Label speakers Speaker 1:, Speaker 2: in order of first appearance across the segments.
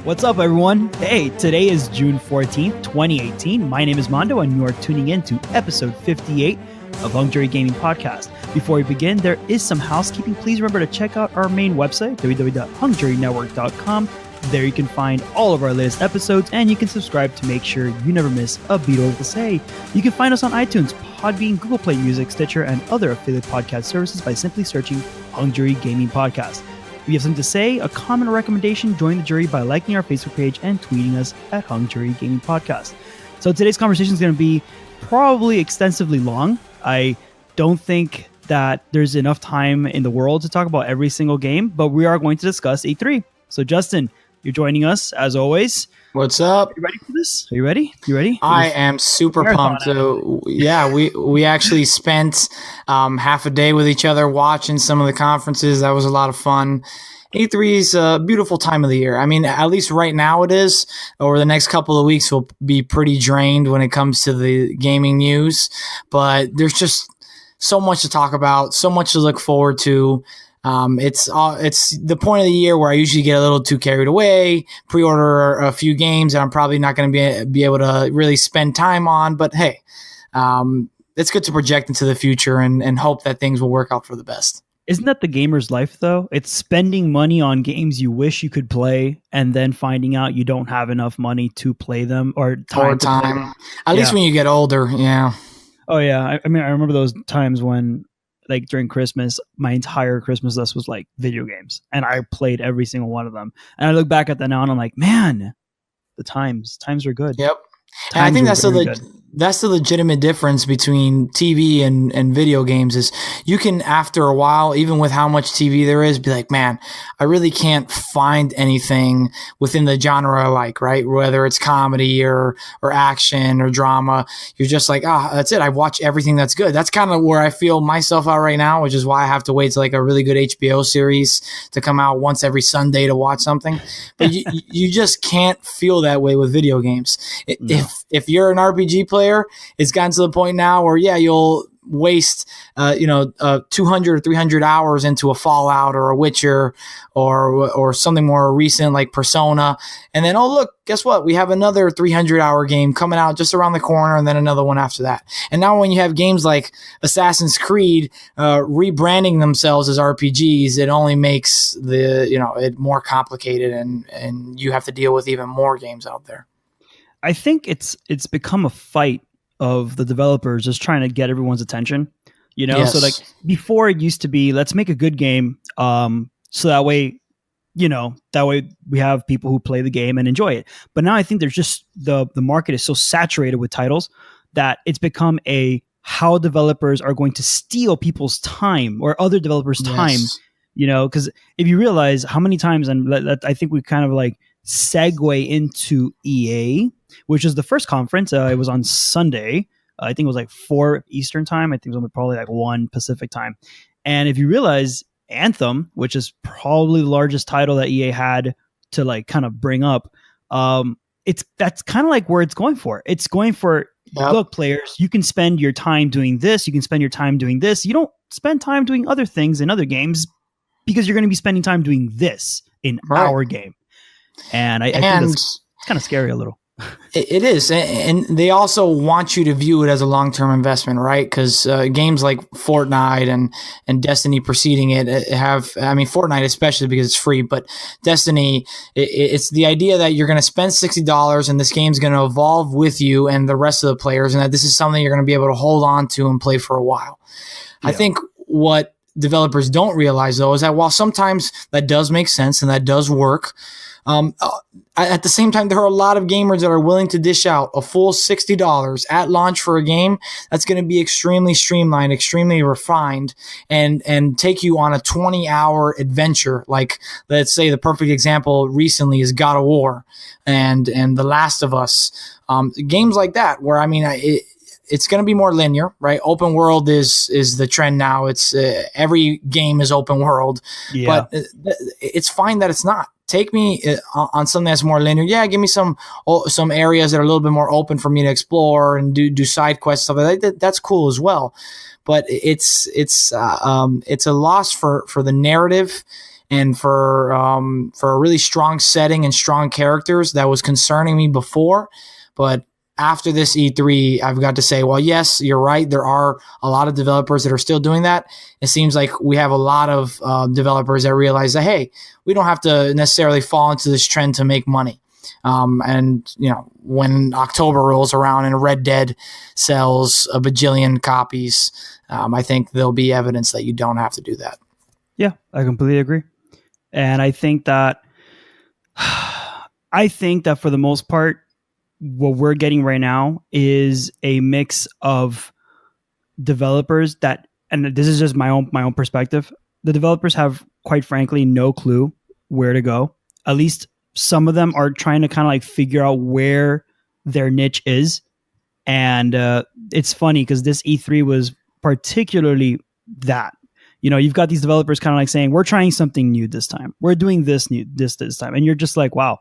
Speaker 1: What's up, everyone? Hey, today is June 14th, 2018. My name is Mondo, and you are tuning in to episode 58 of Hung Jury Gaming Podcast. Before we begin, there is some housekeeping. Please remember to check out our main website, www.hungjurynetwork.com. There you can find all of our latest episodes, and you can subscribe to make sure you never miss a beat over to say. You can find us on iTunes, Podbean, Google Play Music, Stitcher, and other affiliate podcast services by simply searching Hung Jury Gaming Podcast. If you have something to say, a comment or recommendation, join the jury by liking our Facebook page and tweeting us at Hung Jury Gaming Podcast. So today's conversation is going to be probably extensively long. I don't think that there's enough time in the world to talk about every single game, but we are going to discuss E3. So Justin, you're joining us as always.
Speaker 2: What's up?
Speaker 1: Are you ready for this? Are you ready? You ready?
Speaker 2: I am super pumped. Yeah, we actually spent half a day with each other watching some of the conferences. That was a lot of fun. E3 is a beautiful time of the year. I mean, at least right now it is. Over the next couple of weeks, we'll be pretty drained when it comes to the gaming news. But there's just so much to talk about, so much to look forward to. It's the point of the year where I usually get a little too carried away, pre-order a few games that I'm probably not going to be able to really spend time on. But hey, it's good to project into the future and hope that things will work out for the best.
Speaker 1: Isn't that the gamer's life, though? It's spending money on games you wish you could play and then finding out you don't have enough money to play them or time. To play them.
Speaker 2: At least when you get older, yeah.
Speaker 1: Oh, yeah. I mean, I remember those times when, like during Christmas, my entire Christmas list was like video games, and I played every single one of them. And I look back at that now, and I'm like, man, the times were good.
Speaker 2: Yep. And I think that's the legitimate difference between TV and video games is you can, after a while, even with how much TV there is, be like, man, I really can't find anything within the genre I like, right? Whether it's comedy or action or drama, you're just like, that's it. I watch everything that's good. That's kind of where I feel myself out right now, which is why I have to wait till like a really good HBO series to come out once every Sunday to watch something. But you just can't feel that way with video games.
Speaker 1: No.
Speaker 2: If you're an RPG player, it's gotten to the point now where, yeah, you'll waste, 200 or 300 hours into a Fallout or a Witcher or something more recent like Persona. And then, oh, look, guess what? We have another 300-hour game coming out just around the corner and then another one after that. And now when you have games like Assassin's Creed rebranding themselves as RPGs, it only makes it more complicated and you have to deal with even more games out there.
Speaker 1: I think it's become a fight of the developers just trying to get everyone's attention, Yes. So like before it used to be, let's make a good game. So that way we have people who play the game and enjoy it. But now I think there's just the market is so saturated with titles that it's become how developers are going to steal people's time or other developers' time, because if you realize how many times, and I think we kind of like segue into EA, which is the first conference. It was on Sunday. I think it was like 4 Eastern time. I think it was probably like 1 Pacific time. And if you realize Anthem, which is probably the largest title that EA had to like kind of bring up, that's kind of like where it's going for. It's going for, look, players, you can spend your time doing this. You can spend your time doing this. You don't spend time doing other things in other games because you're going to be spending time doing this in our game. And I think that's kind of scary a little.
Speaker 2: It is. And they also want you to view it as a long-term investment, right? Because games like Fortnite and Destiny preceding it Fortnite especially because it's free, but Destiny, it's the idea that you're going to spend $60 and this game's going to evolve with you and the rest of the players, and that this is something you're going to be able to hold on to and play for a while. Yeah. I think what developers don't realize, though, is that while sometimes that does make sense and that does work, at the same time, there are a lot of gamers that are willing to dish out a full $60 at launch for a game that's going to be extremely streamlined, extremely refined, and take you on a 20-hour adventure. Like, let's say the perfect example recently is God of War and The Last of Us. Games like that, where, it's going to be more linear, right? Open world is the trend now. It's every game is open world, but it's fine that it's not. Take me on something that's more linear. Yeah, give me some areas that are a little bit more open for me to explore and do side quests, stuff like that. That's cool as well. But it's a loss for the narrative and for a really strong setting and strong characters that was concerning me before. But after this E3, I've got to say, well, yes, you're right. There are a lot of developers that are still doing that. It seems like we have a lot of developers that realize that, hey, we don't have to necessarily fall into this trend to make money. And, when October rolls around and Red Dead sells a bajillion copies, I think there'll be evidence that you don't have to do that.
Speaker 1: Yeah, I completely agree. And I think that for the most part, what we're getting right now is a mix of developers that, and this is just my own perspective, the developers have, quite frankly, no clue where to go. At least some of them are trying to kind of like figure out where their niche is. And it's funny because this E3 was particularly that. You've got these developers kind of like saying, we're trying something new this time. We're doing this time. And you're just like, wow,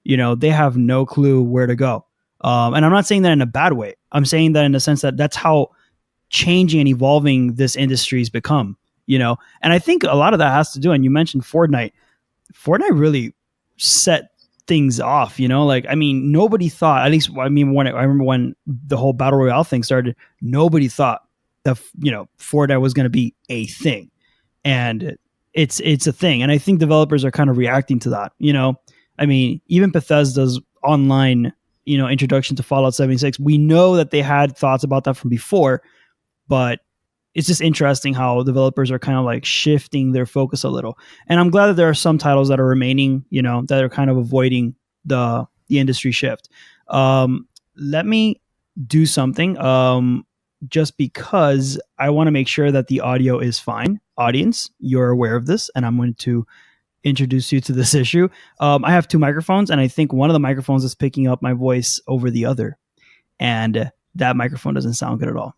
Speaker 1: they have no clue where to go. And I'm not saying that in a bad way. I'm saying that in the sense that that's how changing and evolving this industry has become, and I think a lot of that has to do, and you mentioned Fortnite really set things off, nobody thought, at least, I remember when the whole Battle Royale thing started, nobody thought that, Fortnite was going to be a thing. And it's a thing. And I think developers are kind of reacting to that, even Bethesda's online, introduction to Fallout 76, we know that they had thoughts about that from before, but it's just interesting how developers are kind of like shifting their focus a little. And I'm glad that there are some titles that are remaining, that are kind of avoiding the industry shift. Let me do something, just because I want to make sure that the audio is fine. Audience, you're aware of this, and I'm going to introduce you to this issue. I have two microphones, and I think one of the microphones is picking up my voice over the other, and that microphone doesn't sound good at all.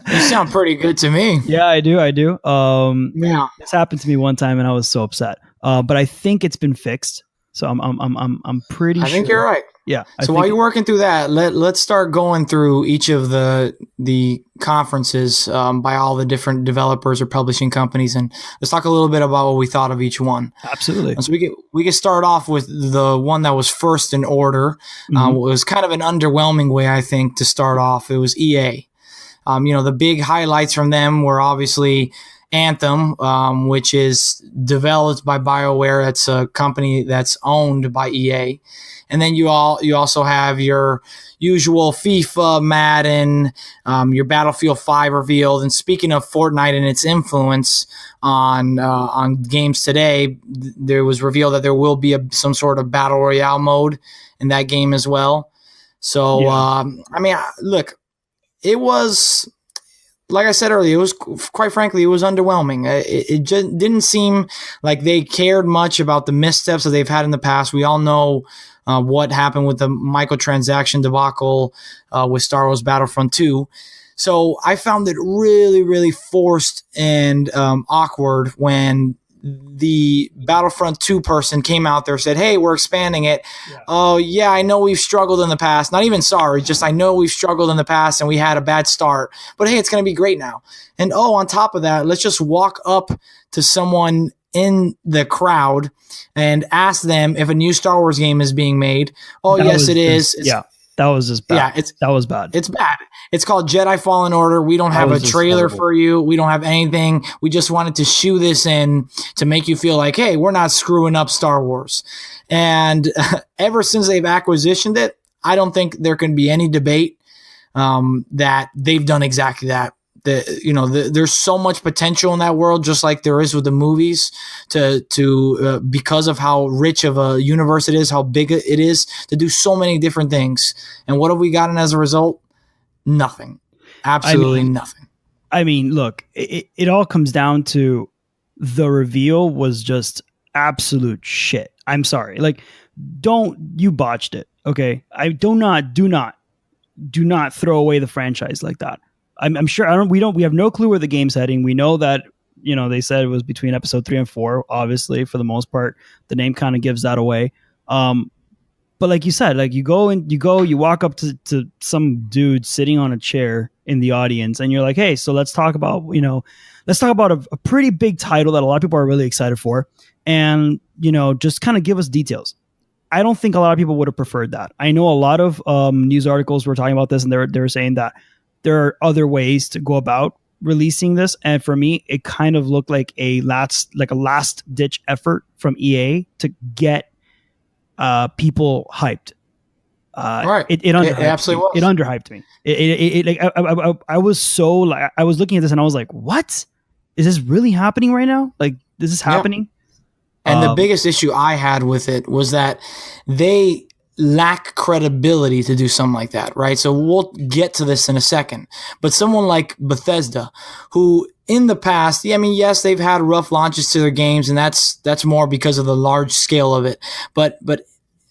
Speaker 2: You sound pretty good to me.
Speaker 1: Yeah, I do.
Speaker 2: Yeah,
Speaker 1: this happened to me one time, and I was so upset. But I think it's been fixed, so I'm pretty sure.
Speaker 2: I think you're right.
Speaker 1: Yeah.
Speaker 2: So while you're working through that, let's start going through each of the conferences by all the different developers or publishing companies, and let's talk a little bit about what we thought of each one.
Speaker 1: Absolutely.
Speaker 2: And so we can start off with the one that was first in order. It was kind of an underwhelming way, I think, to start off. It was EA. The big highlights from them were obviously Anthem, which is developed by BioWare. It's a company that's owned by EA. And then you also have your usual FIFA, Madden, your Battlefield 5 revealed. And speaking of Fortnite and its influence on games today, there was revealed that there will be some sort of Battle Royale mode in that game as well. So, yeah. Look, it was, like I said earlier, it was, quite frankly, it was underwhelming. It just didn't seem like they cared much about the missteps that they've had in the past. We all know what happened with the microtransaction debacle with Star Wars Battlefront 2. So I found it really, really forced and awkward when the Battlefront 2 person came out there and said, hey, we're expanding it. Yeah. Oh, yeah, I know we've struggled in the past. Not even sorry, just I know we've struggled in the past and we had a bad start. But hey, it's going to be great now. And on top of that, let's just walk up to someone in the crowd and ask them if a new Star Wars game is being made. Oh, yes, it is.
Speaker 1: Yeah. That was just bad.
Speaker 2: Yeah,
Speaker 1: that was bad.
Speaker 2: It's bad. It's called Jedi Fallen Order. We don't have a trailer for you. We don't have anything. We just wanted to shoe this in to make you feel like, hey, we're not screwing up Star Wars. And ever since they've acquisitioned it, I don't think there can be any debate that they've done exactly that. There's so much potential in that world, just like there is with the movies, to because of how rich of a universe it is, how big it is, to do so many different things. And what have we gotten as a result? Nothing. Absolutely nothing.
Speaker 1: I mean, look, it all comes down to the reveal was just absolute shit. I'm sorry. Like, you botched it. Okay. Do not throw away the franchise like that. I'm sure we have no clue where the game's heading. We know that, they said it was between episode 3 and 4, obviously, for the most part. The name kind of gives that away. But like you said, like you walk up to some dude sitting on a chair in the audience and you're like, hey, so let's talk about a pretty big title that a lot of people are really excited for, and just kind of give us details. I don't think a lot of people would have preferred that. I know a lot of news articles were talking about this, and they were saying that there are other ways to go about releasing this. And for me, it kind of looked like a last ditch effort from EA to get people hyped.
Speaker 2: Right.
Speaker 1: It absolutely was. It underhyped me. I was so like, I was looking at this and I was like, what? Is this really happening right now? Like, this is happening?
Speaker 2: And the biggest issue I had with it was that they lack credibility to do something like that, right? So we'll get to this in a second. But someone like Bethesda, who in the past, yes, they've had rough launches to their games, and that's more because of the large scale of it. But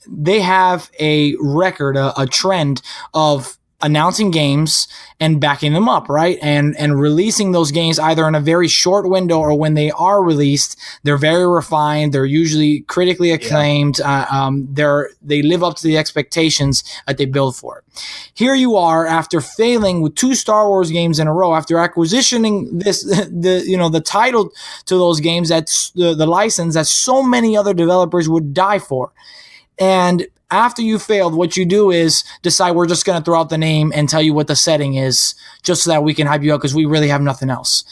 Speaker 2: they have a record, a trend of announcing games and backing them up, right? And releasing those games either in a very short window, or when they are released, they're very refined. They're usually critically acclaimed. They live up to the expectations that they build for it. Here you are, after failing with 2 Star Wars games in a row, after acquisitioning the title to those games, that's the license that so many other developers would die for. And after you failed, what you do is decide we're just going to throw out the name and tell you what the setting is, just so that we can hype you up, because we really have nothing else.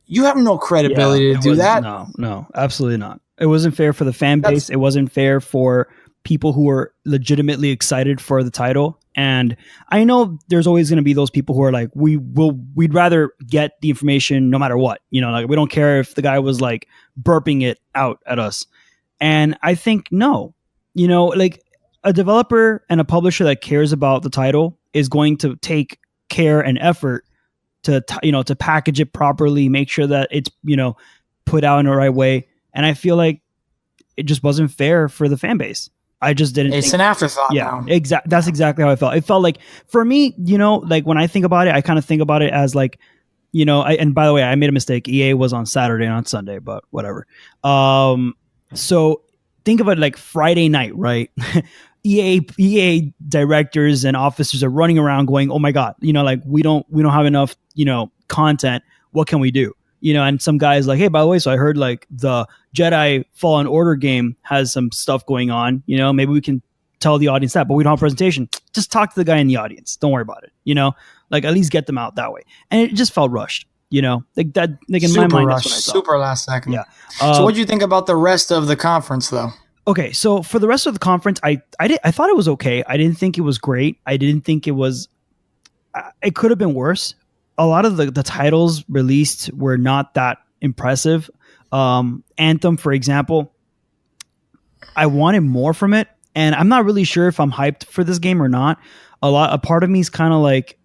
Speaker 2: You have no credibility to do that.
Speaker 1: No, absolutely not. It wasn't fair for the fan base. It wasn't fair for people who were legitimately excited for the title. And I know there's always going to be those people who are like, we'd rather get the information no matter what. Like, we don't care if the guy was like burping it out at us. And I think no. Like, a developer and a publisher that cares about the title is going to take care and effort to package it properly, make sure that it's, put out in the right way. And I feel like it just wasn't fair for the fan base. I just didn't.
Speaker 2: It's an afterthought.
Speaker 1: Yeah, exactly. That's exactly how I felt. It felt like, for me, like when I think about it, I kind of think about it as like, and by the way, I made a mistake. EA was on Saturday, not Sunday, but whatever. So think of it like Friday night, right? EA directors and officers are running around going, oh my God, like we don't have enough, content. What can we do? And some guy's like, hey, by the way, so I heard like the Jedi Fallen Order game has some stuff going on. Maybe we can tell the audience that, but we don't have a presentation. Just talk to the guy in the audience. Don't worry about it. Like, at least get them out that way. And it just felt rushed. Like that, like in
Speaker 2: super
Speaker 1: my mind,
Speaker 2: rush,
Speaker 1: that's what I thought.
Speaker 2: Super last second.
Speaker 1: Yeah.
Speaker 2: So what do you think about the rest of the conference, though?
Speaker 1: Okay, so for the rest of the conference, I thought it was okay. I didn't think it was great. I didn't think it was. It could have been worse. A lot of the titles released were not that impressive. Anthem, for example, I wanted more from it, and I'm not really sure if I'm hyped for this game or not. A part of me is kind of like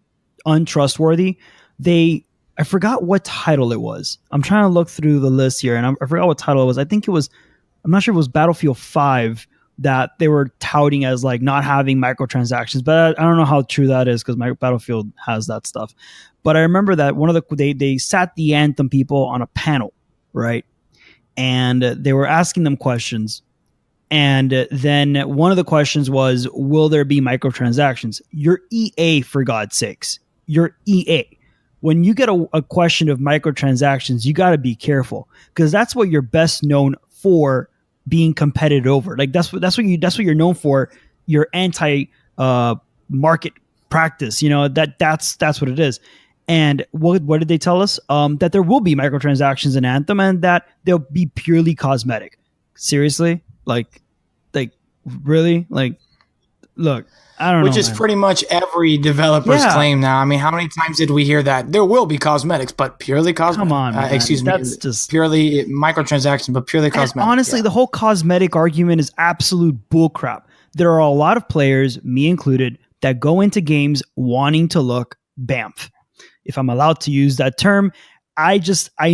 Speaker 1: untrustworthy. I forgot what title it was. I'm trying to look through the list here, and I forgot what title it was. I think it was. I'm not sure if it was Battlefield 5 that they were touting as like not having microtransactions, but I don't know how true that is because my Battlefield has that stuff. But I remember that they sat the Anthem people on a panel, right? And they were asking them questions. And then one of the questions was, will there be microtransactions? You're EA, for God's sakes. You're EA. When you get a question of microtransactions, you got to be careful, because that's what you're best known for, being competitive over. Like that's what you're known for. Your anti market practice. That's what it is. And what did they tell us? That there will be microtransactions in Anthem, and that they'll be purely cosmetic. Seriously, like really, like, look. I don't know.
Speaker 2: Which is pretty much every developer's claim now. I mean, how many times did we hear that? There will be cosmetics, but purely cosmetic.
Speaker 1: Come on, man.
Speaker 2: Excuse me.
Speaker 1: That's just
Speaker 2: purely microtransactions, but purely cosmetic.
Speaker 1: Honestly, the whole cosmetic argument is absolute bullcrap. There are a lot of players, me included, that go into games wanting to look BAMF. If I'm allowed to use that term, I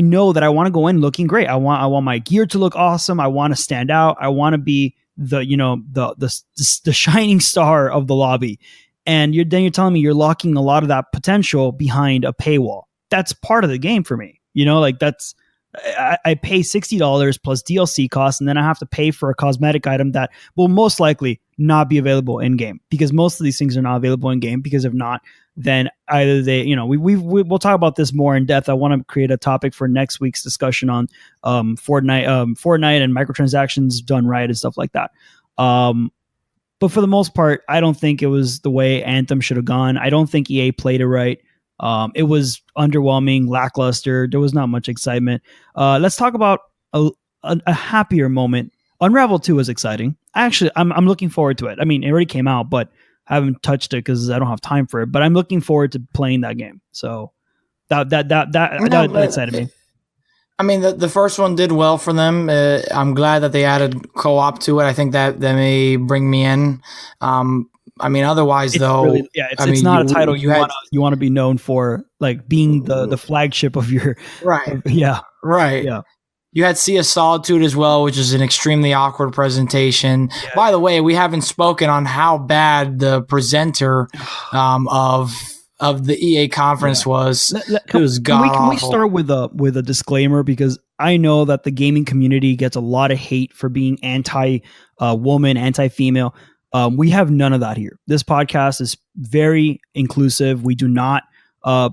Speaker 1: know that I want to go in looking great. I want my gear to look awesome. I want to stand out. I want to be the shining star of the lobby. And you're telling me you're locking a lot of that potential behind a paywall. That's part of the game for me. Like that's I pay $60 plus DLC costs, and then I have to pay for a cosmetic item that will most likely not be available in game, because most of these things are not available in game. Because if not, then either they, we'll talk about this more in depth. I want to create a topic for next week's discussion on Fortnite and microtransactions done right and stuff like that. But for the most part, I don't think it was the way Anthem should have gone. I don't think EA played it right. It was underwhelming, lackluster. There was not much excitement. Let's talk about a happier moment. Unravel 2 was exciting. Actually, I'm looking forward to it. I mean, it already came out, but I haven't touched it because I don't have time for it. But I'm looking forward to playing that game. So that excited me.
Speaker 2: I mean, the first one did well for them. I'm glad that they added co-op to it. I think that may bring me in. I mean, otherwise,
Speaker 1: it's
Speaker 2: though,
Speaker 1: really, it's not a title you want to be known for, like being the flagship of your
Speaker 2: right.
Speaker 1: Right.
Speaker 2: Yeah. You had Sea of Solitude as well, which is an extremely awkward presentation. Yeah. By the way, we haven't spoken on how bad the presenter of the EA conference was. It was god-awful.
Speaker 1: Can we start with a disclaimer, because I know that the gaming community gets a lot of hate for being anti-woman, anti-female. We have none of that here. This podcast is very inclusive. We do not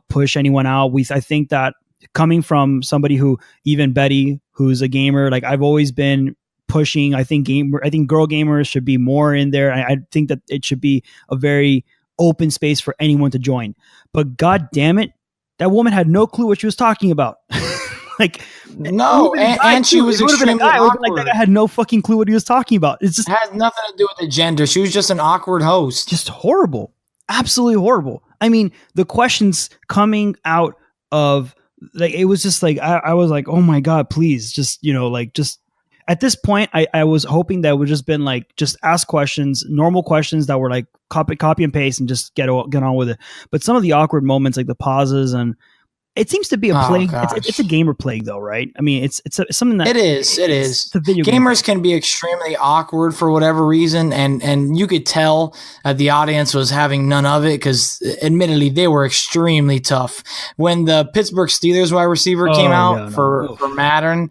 Speaker 1: push anyone out. I think that coming from somebody who, even Betty, who's a gamer, like I've always been pushing. I think girl gamers should be more in there. I think that it should be a very open space for anyone to join. But god damn it, that woman had no clue what she was talking about. Like,
Speaker 2: no, and she was extremely awkward.
Speaker 1: Like, that guy had no fucking clue what he was talking about. It
Speaker 2: has nothing to do with the gender. She was just an awkward host.
Speaker 1: Just horrible. Absolutely horrible. I mean, the questions coming out of, like, it was just like, I was like, oh my God, please, just at this point, I was hoping that it would just been like, just ask questions, normal questions that were like copy and paste and just get on with it. But some of the awkward moments, like the pauses, and it seems to be a plague. It's a gamer plague, though, right? I mean, it's something that
Speaker 2: it is. Gamers can be extremely awkward for whatever reason, and you could tell that the audience was having none of it, because, admittedly, they were extremely tough. When the Pittsburgh Steelers wide receiver came out for Madden,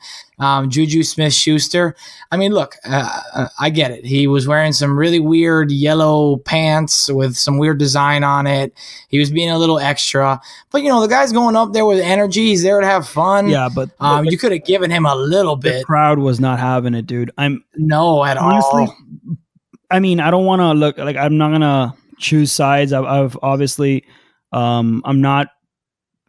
Speaker 2: Juju Smith-Schuster. I mean, look, I get it. He was wearing some really weird yellow pants with some weird design on it. He was being a little extra. But, the guy's going up there with energy. He's there to have fun.
Speaker 1: Yeah, but
Speaker 2: you could have given him a little bit.
Speaker 1: The crowd was not having it, dude.
Speaker 2: Honestly,
Speaker 1: all. I mean, I don't want to look like, I'm not going to choose sides. I've obviously, I'm not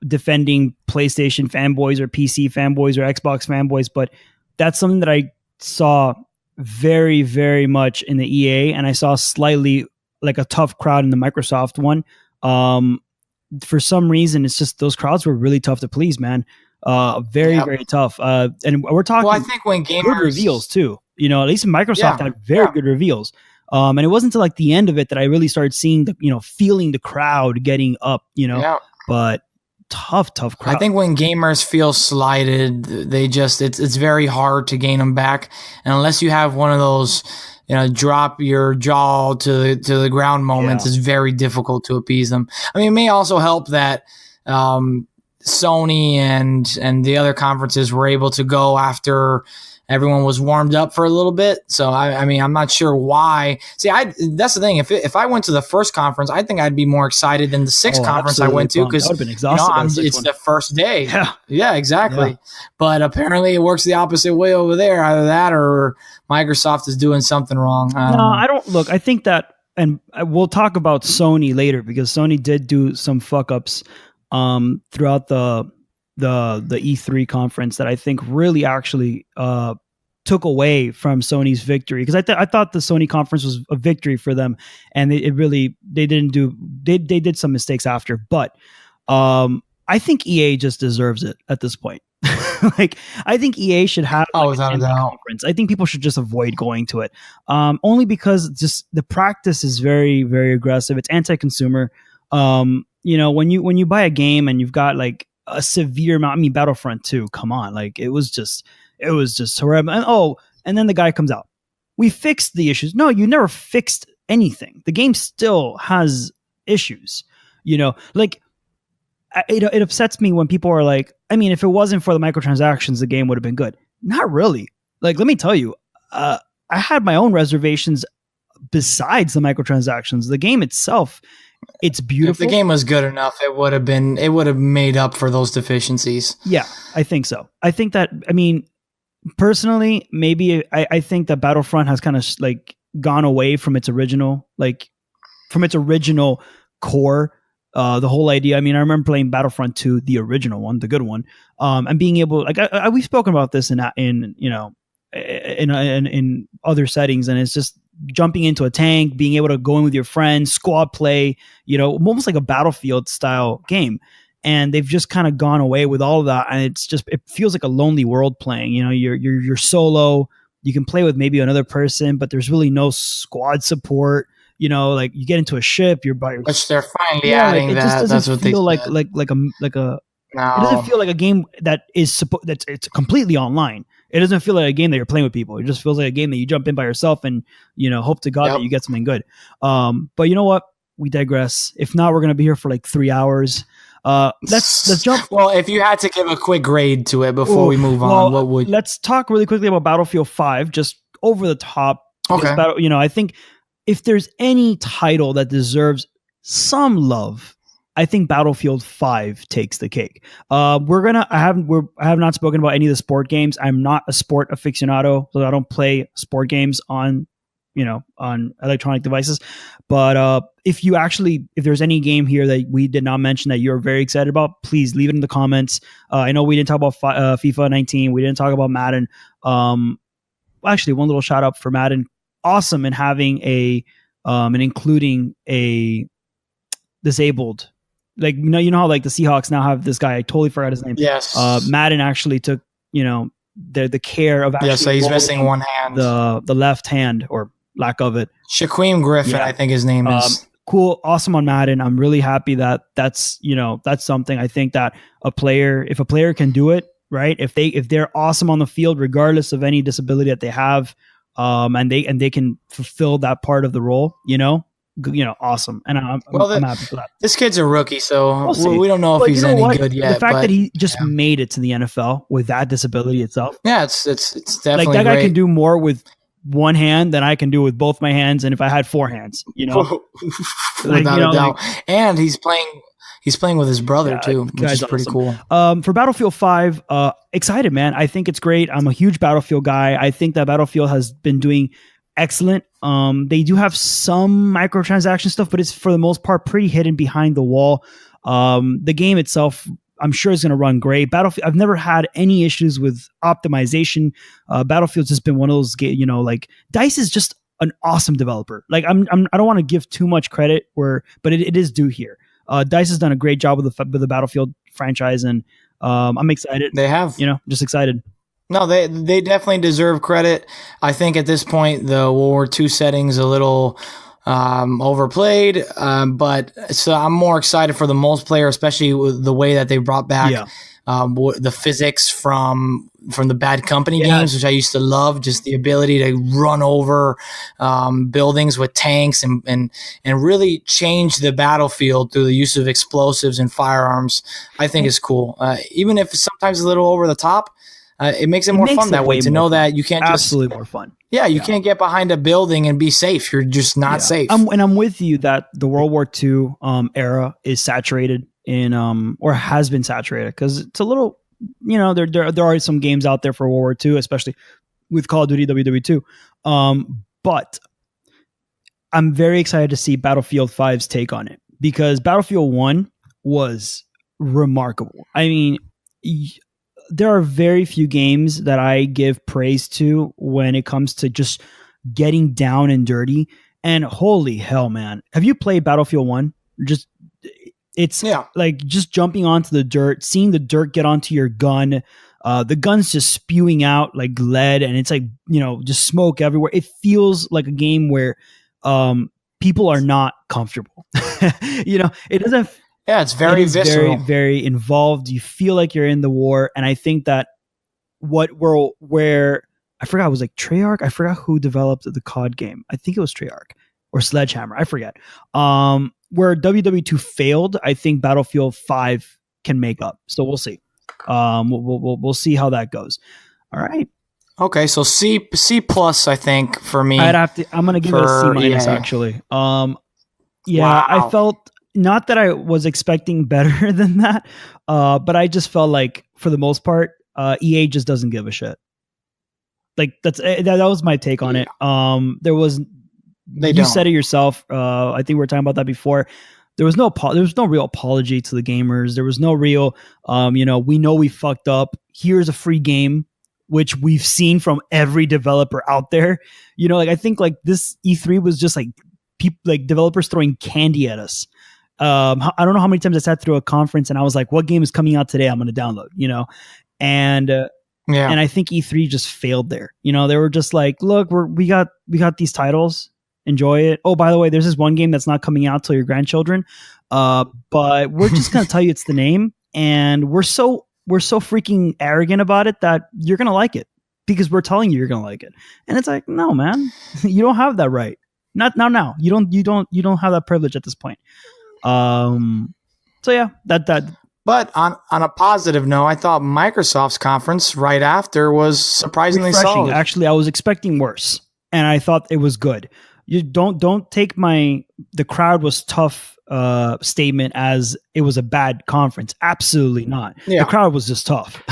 Speaker 1: defending PlayStation fanboys or PC fanboys or Xbox fanboys, but that's something that I saw very, very much in the EA, and I saw slightly like a tough crowd in the Microsoft one. For some reason, it's just those crowds were really tough to please, man. Very tough. And we're talking.
Speaker 2: Well, I think when gamers
Speaker 1: good reveals too, at least Microsoft had very good reveals. And it wasn't until like the end of it that I really started seeing feeling the crowd getting up, but tough crowd.
Speaker 2: I think when gamers feel slighted, it's very hard to gain them back. And unless you have one of those, drop your jaw to the ground moments, it's very difficult to appease them. I mean, it may also help that Sony and the other conferences were able to go after everyone was warmed up for a little bit. So, I mean, I'm not sure why. See, that's the thing. If I went to the first conference, I think I'd be more excited than the sixth conference I went to, because
Speaker 1: it's
Speaker 2: the first day. Yeah, exactly. Yeah. But apparently it works the opposite way over there. Either that or Microsoft is doing something wrong.
Speaker 1: I don't. Look, I think that, and we'll talk about Sony later, because Sony did do some fuck-ups throughout the E3 conference that I think really actually took away from Sony's victory, because I thought the Sony conference was a victory for them, and they did some mistakes after, but I think EA just deserves it at this point. Like, I think EA should have
Speaker 2: without a doubt.
Speaker 1: Conference. I think people should just avoid going to it, only because just the practice is very, very aggressive. It's anti-consumer. When you buy a game and you've got like a severe amount. I mean, Battlefront 2, come on. Like, it was just horrible. And then the guy comes out. We fixed the issues. No, you never fixed anything. The game still has issues. Like, it upsets me when people are like, I mean, if it wasn't for the microtransactions, the game would have been good. Not really. Like, let me tell you, I had my own reservations besides the microtransactions. The game itself, it's beautiful.
Speaker 2: If the game was good enough, it would have made up for those deficiencies.
Speaker 1: Yeah, I think so. I think that, I mean, personally, maybe I think that Battlefront has kind of like gone away from its original, core. The whole idea. I mean, I remember playing Battlefront 2, the original one, the good one, and being able, like, we've spoken about this in other settings, and it's just jumping into a tank, being able to go in with your friends, squad play, almost like a Battlefield style game. And they've just kind of gone away with all of that, and it feels like a lonely world playing. You're solo. You can play with maybe another person, but there's really no squad support. Like you get into a ship, you're by yourself.
Speaker 2: Which they're finally adding
Speaker 1: like,
Speaker 2: that. That's what they
Speaker 1: feel like
Speaker 2: said.
Speaker 1: No.
Speaker 2: No.
Speaker 1: It doesn't feel like a game that is it's completely online. It doesn't feel like a game that you're playing with people. It just feels like a game that you jump in by yourself and hope to God that you get something good. But you know what? We digress. If not, we're gonna be here for like 3 hours. Let's jump.
Speaker 2: Well, if you had to give a quick grade to it before we move on, what would?
Speaker 1: Let's talk really quickly about Battlefield 5, just over the top.
Speaker 2: Okay.
Speaker 1: I think if there's any title that deserves some love, I think Battlefield 5 takes the cake. I have not spoken about any of the sport games. I'm not a sport aficionado, so I don't play sport games on electronic devices. But if there's any game here that we did not mention that you're very excited about, please leave it in the comments. I know we didn't talk about FIFA 19. We didn't talk about Madden. Actually, one little shout out for Madden. Awesome in having and including a disabled, like, how like the Seahawks now have this guy. I totally forgot his name.
Speaker 2: Yes.
Speaker 1: Madden actually took, the care of actually.
Speaker 2: Yeah, so he's missing one hand.
Speaker 1: The left hand, or lack of it.
Speaker 2: Shaquem Griffin, I think his name is.
Speaker 1: Cool. Awesome on Madden. I'm really happy that's something. I think that if a player can do it, right? If they're awesome on the field, regardless of any disability that they have, and they can fulfill that part of the role, awesome. And I'm happy for that.
Speaker 2: This kid's a rookie, so we don't know if he's any good yet.
Speaker 1: The fact that he just made it to the NFL with that disability itself.
Speaker 2: Yeah, it's definitely
Speaker 1: like that
Speaker 2: great.
Speaker 1: guy can do more with one hand than I can do with both my hands, and if I had four hands,
Speaker 2: Without a doubt. And he's playing with his brother too, which is pretty cool.
Speaker 1: For Battlefield 5, excited, man. I think it's great. I'm a huge Battlefield guy. I think that Battlefield has been doing excellent. They do have some microtransaction stuff, but it's for the most part pretty hidden behind the wall. The game itself, I'm sure is going to run great. Battlefield, I've never had any issues with optimization. Battlefield's just been one of those games, like DICE is just an awesome developer. Like I don't want to give too much credit but it is due here. DICE has done a great job with the Battlefield franchise, and I'm excited.
Speaker 2: They have,
Speaker 1: just excited.
Speaker 2: No, they definitely deserve credit. I think at this point the World War II setting's a little overplayed, but so I'm more excited for the multiplayer, especially with the way that they brought back the physics from the Bad Company games, which I used to love. Just the ability to run over buildings with tanks and really change the battlefield through the use of explosives and firearms, I think is cool. Even if sometimes a little over the top, it makes it more fun that way to know that you can't
Speaker 1: absolutely more fun.
Speaker 2: Yeah, you can't get behind a building and be safe. You're just not safe.
Speaker 1: I'm with you that the World War II era is saturated in or has been saturated, because it's a little, there are some games out there for World War II, especially with Call of Duty WW2. But I'm very excited to see Battlefield 5's take on it, because Battlefield 1 was remarkable. I mean, there are very few games that I give praise to when it comes to just getting down and dirty. And holy hell, man. Have you played Battlefield 1? It's like just jumping onto the dirt, seeing the dirt get onto your gun. The gun's just spewing out like lead, and it's like, just smoke everywhere. It feels like a game where people are not comfortable. It doesn't.
Speaker 2: Yeah, it's very visceral.
Speaker 1: Very, very involved. You feel like you're in the war. And I think that where I forgot, it was like Treyarch. I forgot who developed the COD game. I think it was Treyarch or Sledgehammer. I forget. Where WW2 failed, I think Battlefield 5 can make up. So we'll see. We'll see how that goes. All right.
Speaker 2: Okay, so C plus, I think, for me.
Speaker 1: I'm gonna give it a C minus actually. Wow. I felt, not that I was expecting better than that, but I just felt like for the most part, EA just doesn't give a shit. Like that was my take on it. You said it yourself. I think we were talking about that before. There was no real apology to the gamers. There was no real, we know we fucked up. Here's a free game, which we've seen from every developer out there. I think like this E3 was just like people, like developers throwing candy at us. I don't know how many times I sat through a conference and I was like, what game is coming out today? I'm going to download, and I think E3 just failed there. They were just like, look, we got these titles, enjoy it. Oh, by the way, there's this one game that's not coming out till your grandchildren. But we're just going to tell you it's the name. And we're so freaking arrogant about it that you're going to like it because we're telling you you're going to like it. And it's like, no, man, you don't have that right. Not now. You don't have that privilege at this point. So yeah, that.
Speaker 2: But on a positive note, I thought Microsoft's conference right after was surprisingly
Speaker 1: refreshing.
Speaker 2: Solid.
Speaker 1: Actually, I was expecting worse, and I thought it was good. You don't take the crowd was tough statement as it was a bad conference. Absolutely not. Yeah. The crowd was just tough.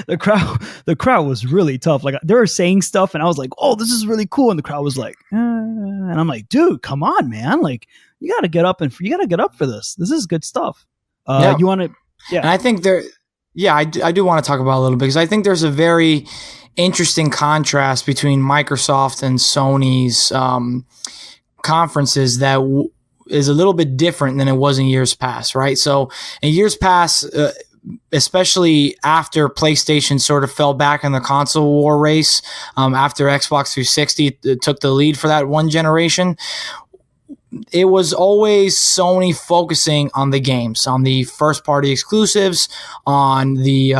Speaker 1: the crowd was really tough. Like they were saying stuff, and I was like, "Oh, this is really cool," and the crowd was like, and I'm like, "Dude, come on, man! Like you got to get up for this. This is good stuff." You want to. Yeah,
Speaker 2: and I think I do want to talk about it a little bit because I think there's a very interesting contrast between Microsoft and Sony's conferences that is a little bit different than it was in years past, right? So in years past, especially after PlayStation sort of fell back in the console war race, after Xbox 360 took the lead for that one generation, it was always Sony focusing on the games, on the first-party exclusives, on the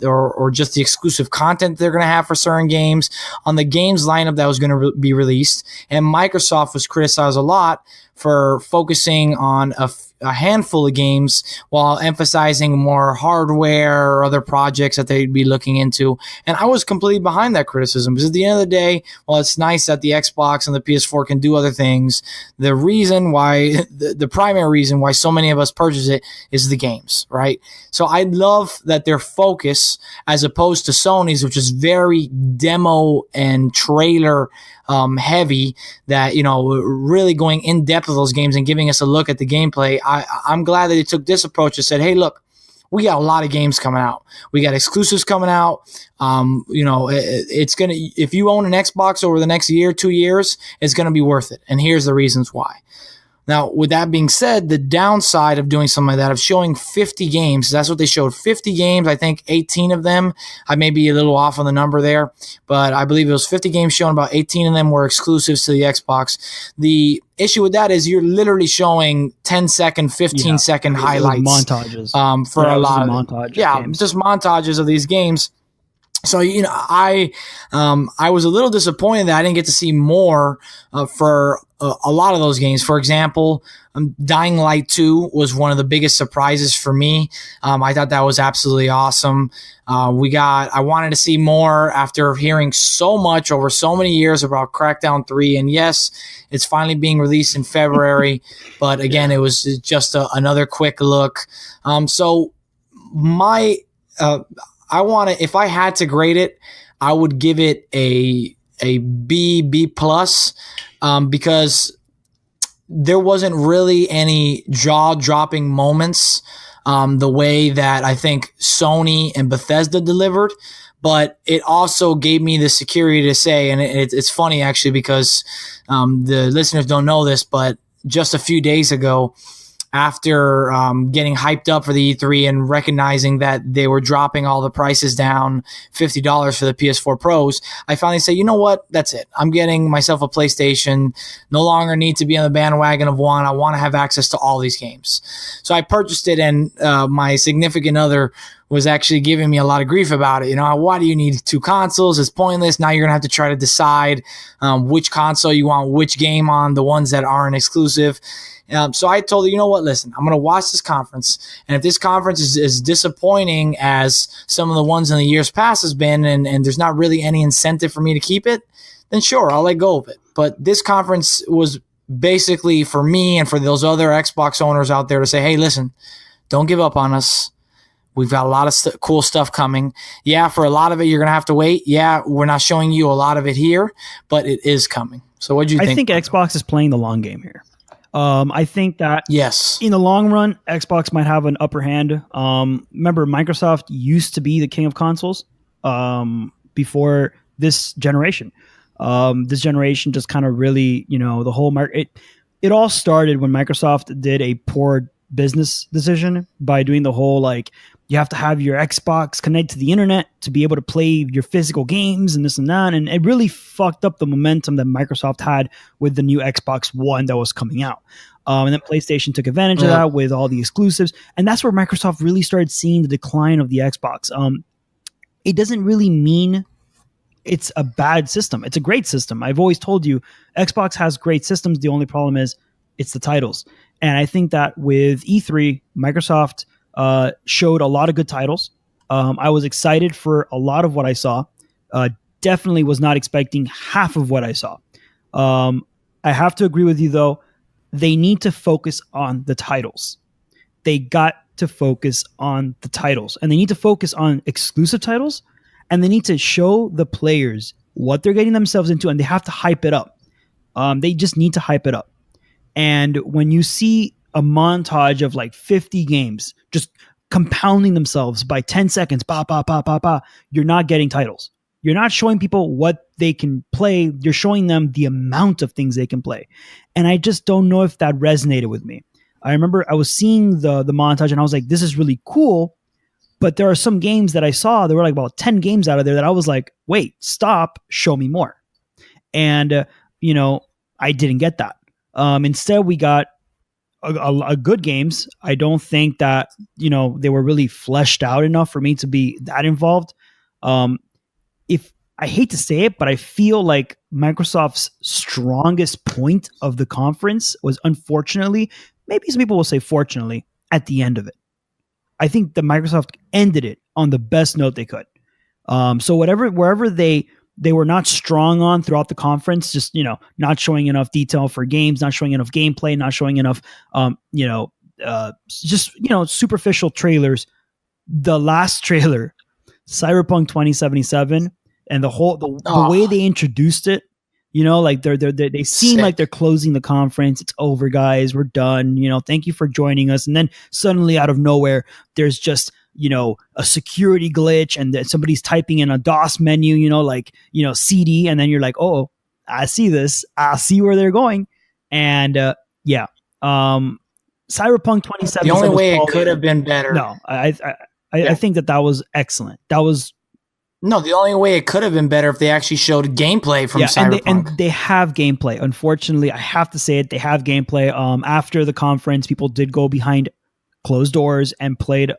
Speaker 2: or just the exclusive content they're going to have for certain games, on the games lineup that was going to be released. And Microsoft was criticized a lot for focusing on a handful of games while emphasizing more hardware or other projects that they'd be looking into. And I was completely behind that criticism because at the end of the day, while it's nice that the Xbox and the PS4 can do other things, the primary reason why so many of us purchase it is the games, right? So I love that their focus, as opposed to Sony's, which is very demo and trailer heavy, that, really going in depth of those games and giving us a look at the gameplay. I'm glad that they took this approach and said, hey, look, we got a lot of games coming out. We got exclusives coming out. It's going to, if you own an Xbox over the next year, 2 years, it's going to be worth it. And here's the reasons why. Now, with that being said, the downside of doing something like that, of showing 50 games, that's what they showed, 50 games, I think 18 of them, I may be a little off on the number there, but I believe it was 50 games shown, about 18 of them were exclusives to the Xbox. The issue with that is you're literally showing 10-second, 15-second highlights.
Speaker 1: Montages.
Speaker 2: For a lot of
Speaker 1: montages.
Speaker 2: Yeah, games. Just montages of these games. So, I was a little disappointed that I didn't get to see more for a lot of those games. For example, Dying Light 2 was one of the biggest surprises for me. I thought that was absolutely awesome. I wanted to see more after hearing so much over so many years about Crackdown 3. And yes, it's finally being released in February. But again, it was just another quick look. So if I had to grade it, I would give it a B plus, because there wasn't really any jaw-dropping moments the way that I think Sony and Bethesda delivered. But it also gave me the security to say, and it's funny actually because the listeners don't know this, but just a few days ago, after getting hyped up for the E3 and recognizing that they were dropping all the prices down $50 for the PS4 Pros, I finally said, you know what? That's it. I'm getting myself a PlayStation. No longer need to be on the bandwagon of one. I want to have access to all these games. So I purchased it, and my significant other was actually giving me a lot of grief about it. Why do you need 2 consoles? It's pointless. Now you're going to have to try to decide which console you want which game on, the ones that aren't exclusive. So I told her, you know what, listen, I'm going to watch this conference. And if this conference is as disappointing as some of the ones in the years past has been, and there's not really any incentive for me to keep it, then sure, I'll let go of it. But this conference was basically for me and for those other Xbox owners out there to say, hey, listen, don't give up on us. We've got a lot of cool stuff coming. Yeah, for a lot of it, you're going to have to wait. Yeah, we're not showing you a lot of it here, but it is coming. So what do you think?
Speaker 1: I think Xbox is playing the long game here. I think that
Speaker 2: yes,
Speaker 1: in the long run, Xbox might have an upper hand. Remember, Microsoft used to be the king of consoles before this generation. This generation just kind of really, the whole market. It all started when Microsoft did a poor business decision by doing the whole you have to have your Xbox connected to the internet to be able to play your physical games and this and that. And it really fucked up the momentum that Microsoft had with the new Xbox One that was coming out. And then PlayStation took advantage of that with all the exclusives. And that's where Microsoft really started seeing the decline of the Xbox. It doesn't really mean it's a bad system. It's a great system. I've always told you, Xbox has great systems. The only problem is it's the titles. And I think that with E3, Microsoft showed a lot of good titles. I was excited for a lot of what I saw. Definitely was not expecting half of what I saw. I have to agree with you, though. They need to focus on the titles. They got to focus on the titles. And they need to focus on exclusive titles. And they need to show the players what they're getting themselves into. And they have to hype it up. They just need to hype it up. And when you see a montage of 50 games just compounding themselves by 10 seconds, you're not getting titles. You're not showing people what they can play. You're showing them the amount of things they can play. And I just don't know if that resonated with me. I remember I was seeing the montage and I was like, this is really cool. But there are some games that I saw, there were about 10 games out of there that I was like, wait, stop, show me more. And, I didn't get that. Instead, we got a good games. I don't think that, they were really fleshed out enough for me to be that involved. If I hate to say it, but I feel like Microsoft's strongest point of the conference was, unfortunately, maybe some people will say fortunately, at the end of it. I think that Microsoft ended it on the best note they could. So wherever they were not strong on throughout the conference, just, not showing enough detail for games, not showing enough gameplay, not showing enough, superficial trailers. The last trailer, Cyberpunk 2077, and the way they introduced it, they seem like they're closing the conference. It's over, guys. We're done. Thank you for joining us. And then suddenly out of nowhere, there's just, a security glitch and that somebody's typing in a DOS menu, CD. And then you're like, oh, I see this. I see where they're going. And Cyberpunk 2077.
Speaker 2: The only way it could have been better.
Speaker 1: No, I think that was excellent.
Speaker 2: No, the only way it could have been better if they actually showed gameplay from Cyberpunk.
Speaker 1: And they have gameplay. Unfortunately, I have to say it. They have gameplay. After the conference, people did go behind closed doors and played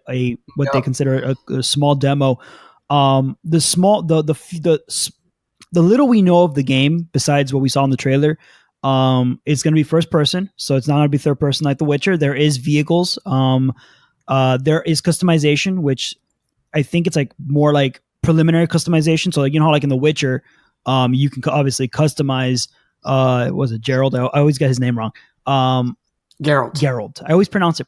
Speaker 1: what they consider a small demo. The little we know of the game, besides what we saw in the trailer, it's going to be first person, so it's not going to be third person like The Witcher. There is vehicles. There is customization, which I think it's more like preliminary customization. So how in The Witcher, you can obviously customize. Was it Gerald? I always get his name wrong. Geralt. I always pronounce it.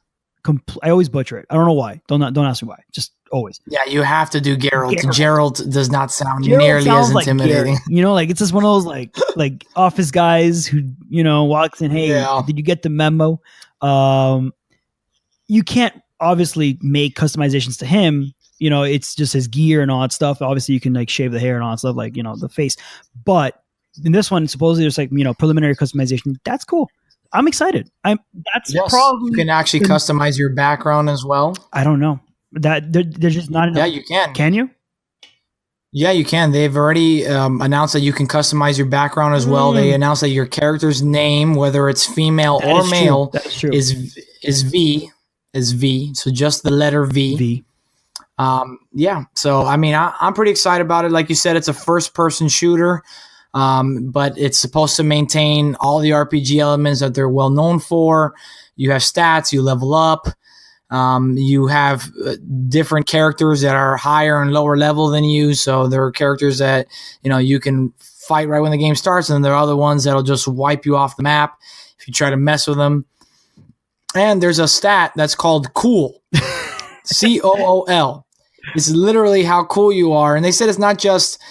Speaker 1: I always butcher it. I don't know why. Don't ask me why. Just always.
Speaker 2: Yeah, you have to do Geralt. Gerald does not sound nearly as intimidating.
Speaker 1: It's just one of those like office guys who walks in. Hey, did you get the memo? You can't obviously make customizations to him. It's just his gear and all that stuff. Obviously, you can shave the hair and all that stuff, the face. But in this one, supposedly there's preliminary customization. That's cool. I'm excited. Probably
Speaker 2: you can actually customize your background as well.
Speaker 1: I don't know that there's just not enough.
Speaker 2: Yeah, you can.
Speaker 1: Can you?
Speaker 2: Yeah, you can. They've already announced that you can customize your background as well. They announced that your character's name, whether it's female or male, is V. So just the letter V. Yeah. So, I mean, I'm pretty excited about it. Like you said, it's a first-person shooter, but it's supposed to maintain all the RPG elements that they're well known for. You have stats, you level up. You have different characters that are higher and lower level than you. So there are characters that, you can fight right when the game starts, and there are other ones that'll just wipe you off the map if you try to mess with them. And there's a stat that's called cool. COOL. It's literally how cool you are. And they said it's not just,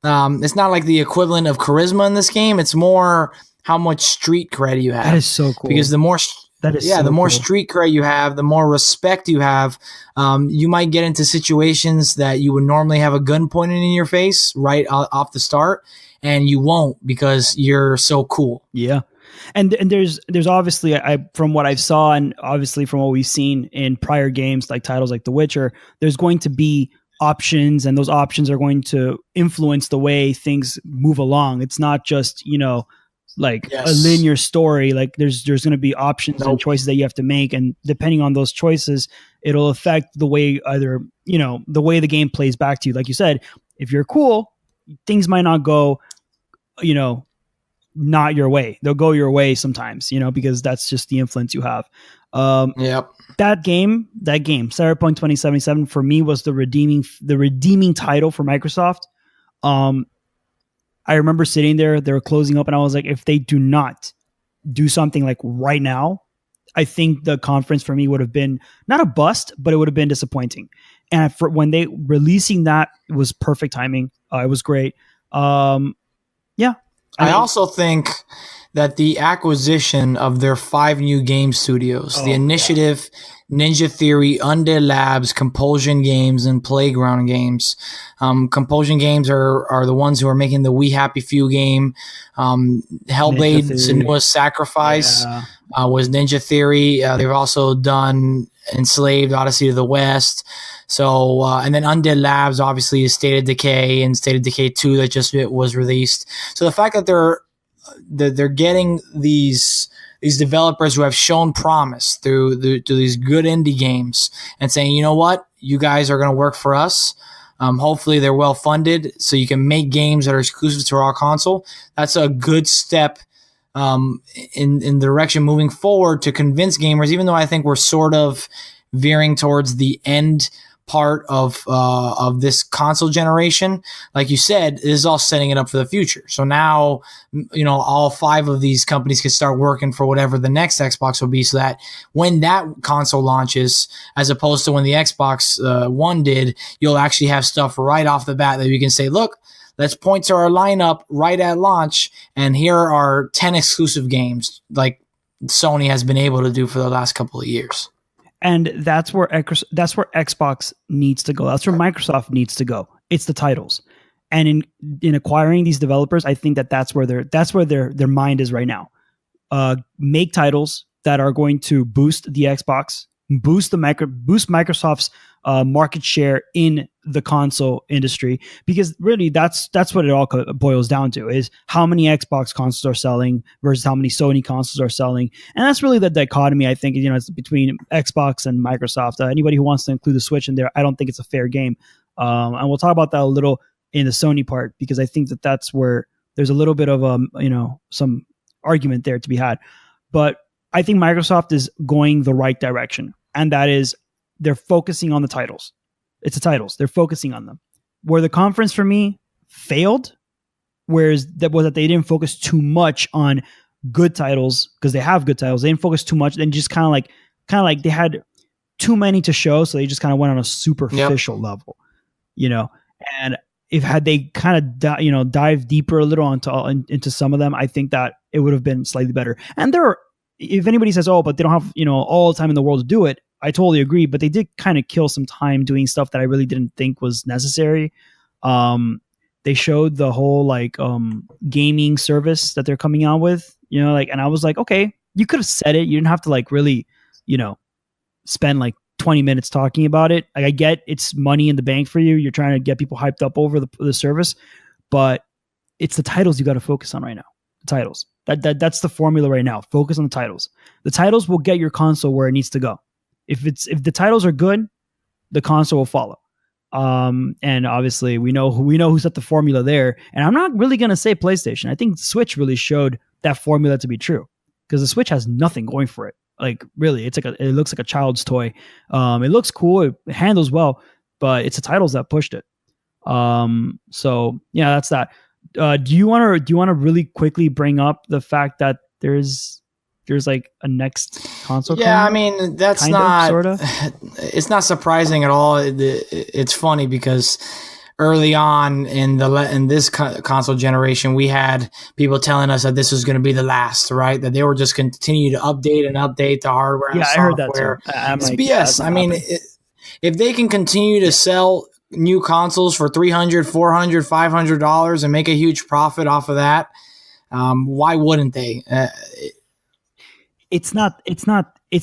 Speaker 2: it's not like the equivalent of charisma in this game. It's more how much street cred you have.
Speaker 1: That is so cool.
Speaker 2: Because the more street cred you have, the more respect you have. You might get into situations that you would normally have a gun pointed in your face right off the start, and you won't because you're so cool.
Speaker 1: Yeah. And there's obviously, from what I've saw, and obviously from what we've seen in prior games, like titles like The Witcher, there's going to be options, and those options are going to influence the way things move along. It's not just, like a linear story. Like there's going to be options and choices that you have to make, and depending on those choices, it'll affect the way the way the game plays back to you. Like you said, if you're cool, things might not go, not your way. They'll go your way sometimes, because that's just the influence you have. That game, Cyberpunk 2077, for me was the redeeming title for Microsoft. I remember sitting there, they were closing up, and I was like, if they do not do something like right now, I think the conference for me would have been not a bust, but it would have been disappointing. And when they releasing that, it was perfect timing. It was great.
Speaker 2: I also think that the acquisition of their 5 new game studios, the Initiative, Ninja Theory, Undead Labs, Compulsion Games, and Playground Games. Compulsion Games are the ones who are making the We Happy Few game. Hellblade: Senua's Sacrifice was Ninja Theory. They've also done Enslaved: Odyssey to the West. So, and then Undead Labs obviously is State of Decay, and State of Decay 2 that just was released. So the fact that they're getting these developers who have shown promise through these good indie games and saying, you know what, you guys are going to work for us. Hopefully they're well funded so you can make games that are exclusive to our console. That's a good step in the direction moving forward to convince gamers, even though I think we're sort of veering towards the end part of this console generation. Like you said, this is all setting it up for the future. So now, all 5 of these companies can start working for whatever the next Xbox will be, so that when that console launches, as opposed to when the Xbox One did, you'll actually have stuff right off the bat that you can say, look, let's point to our lineup right at launch, and here are 10 exclusive games like Sony has been able to do for the last couple of years.
Speaker 1: And that's where Xbox needs to go. That's where Microsoft needs to go. It's the titles. And in acquiring these developers, I think that's where their mind is right now. Make titles that are going to boost the Xbox, boost Microsoft's market share in the console industry, because really that's what it all boils down to, is how many Xbox consoles are selling versus how many Sony consoles are selling. And that's really the dichotomy, I think, it's between Xbox and Microsoft. Anybody who wants to include the Switch in there, I don't think it's a fair game. And we'll talk about that a little in the Sony part, because I think that's where there's a little bit of some argument there to be had. But I think Microsoft is going the right direction, and that is they're focusing on the titles. It's the titles. They're focusing on them. Where the conference for me failed, whereas that was that they didn't focus too much on good titles, because they have good titles. They didn't focus too much. Then just kind of like they had too many to show, so they just kind of went on a superficial level, And if had they kind of dive deeper a little into some of them, I think that it would have been slightly better. And if anybody says, but they don't have all the time in the world to do it, I totally agree, but they did kind of kill some time doing stuff that I really didn't think was necessary. They showed the whole gaming service that they're coming out with, and I was like, okay, you could have said it. You didn't have to really, spend 20 minutes talking about it. I get it's money in the bank for you. You're trying to get people hyped up over the service, but it's the titles you got to focus on right now. The titles. That's the formula right now. Focus on the titles. The titles will get your console where it needs to go. If the titles are good, the console will follow. And obviously we know who set the formula there. And I'm not really going to say PlayStation. I think Switch really showed that formula to be true, because the Switch has nothing going for it. Like, really, it looks like a child's toy. It looks cool. It handles well, but it's the titles that pushed it. So yeah, that's that. Do you want to really quickly bring up the fact that there's like a next console?
Speaker 2: Yeah, I mean, that's sort of. It's not surprising at all. It's funny because early on in this console generation, we had people telling us that this was going to be the last, right? That they were just continue to update the hardware and software. I heard that too. It's BS. I mean, if they can continue to sell new consoles for $300, $400, $500 and make a huge profit off of that, why wouldn't they?
Speaker 1: It's not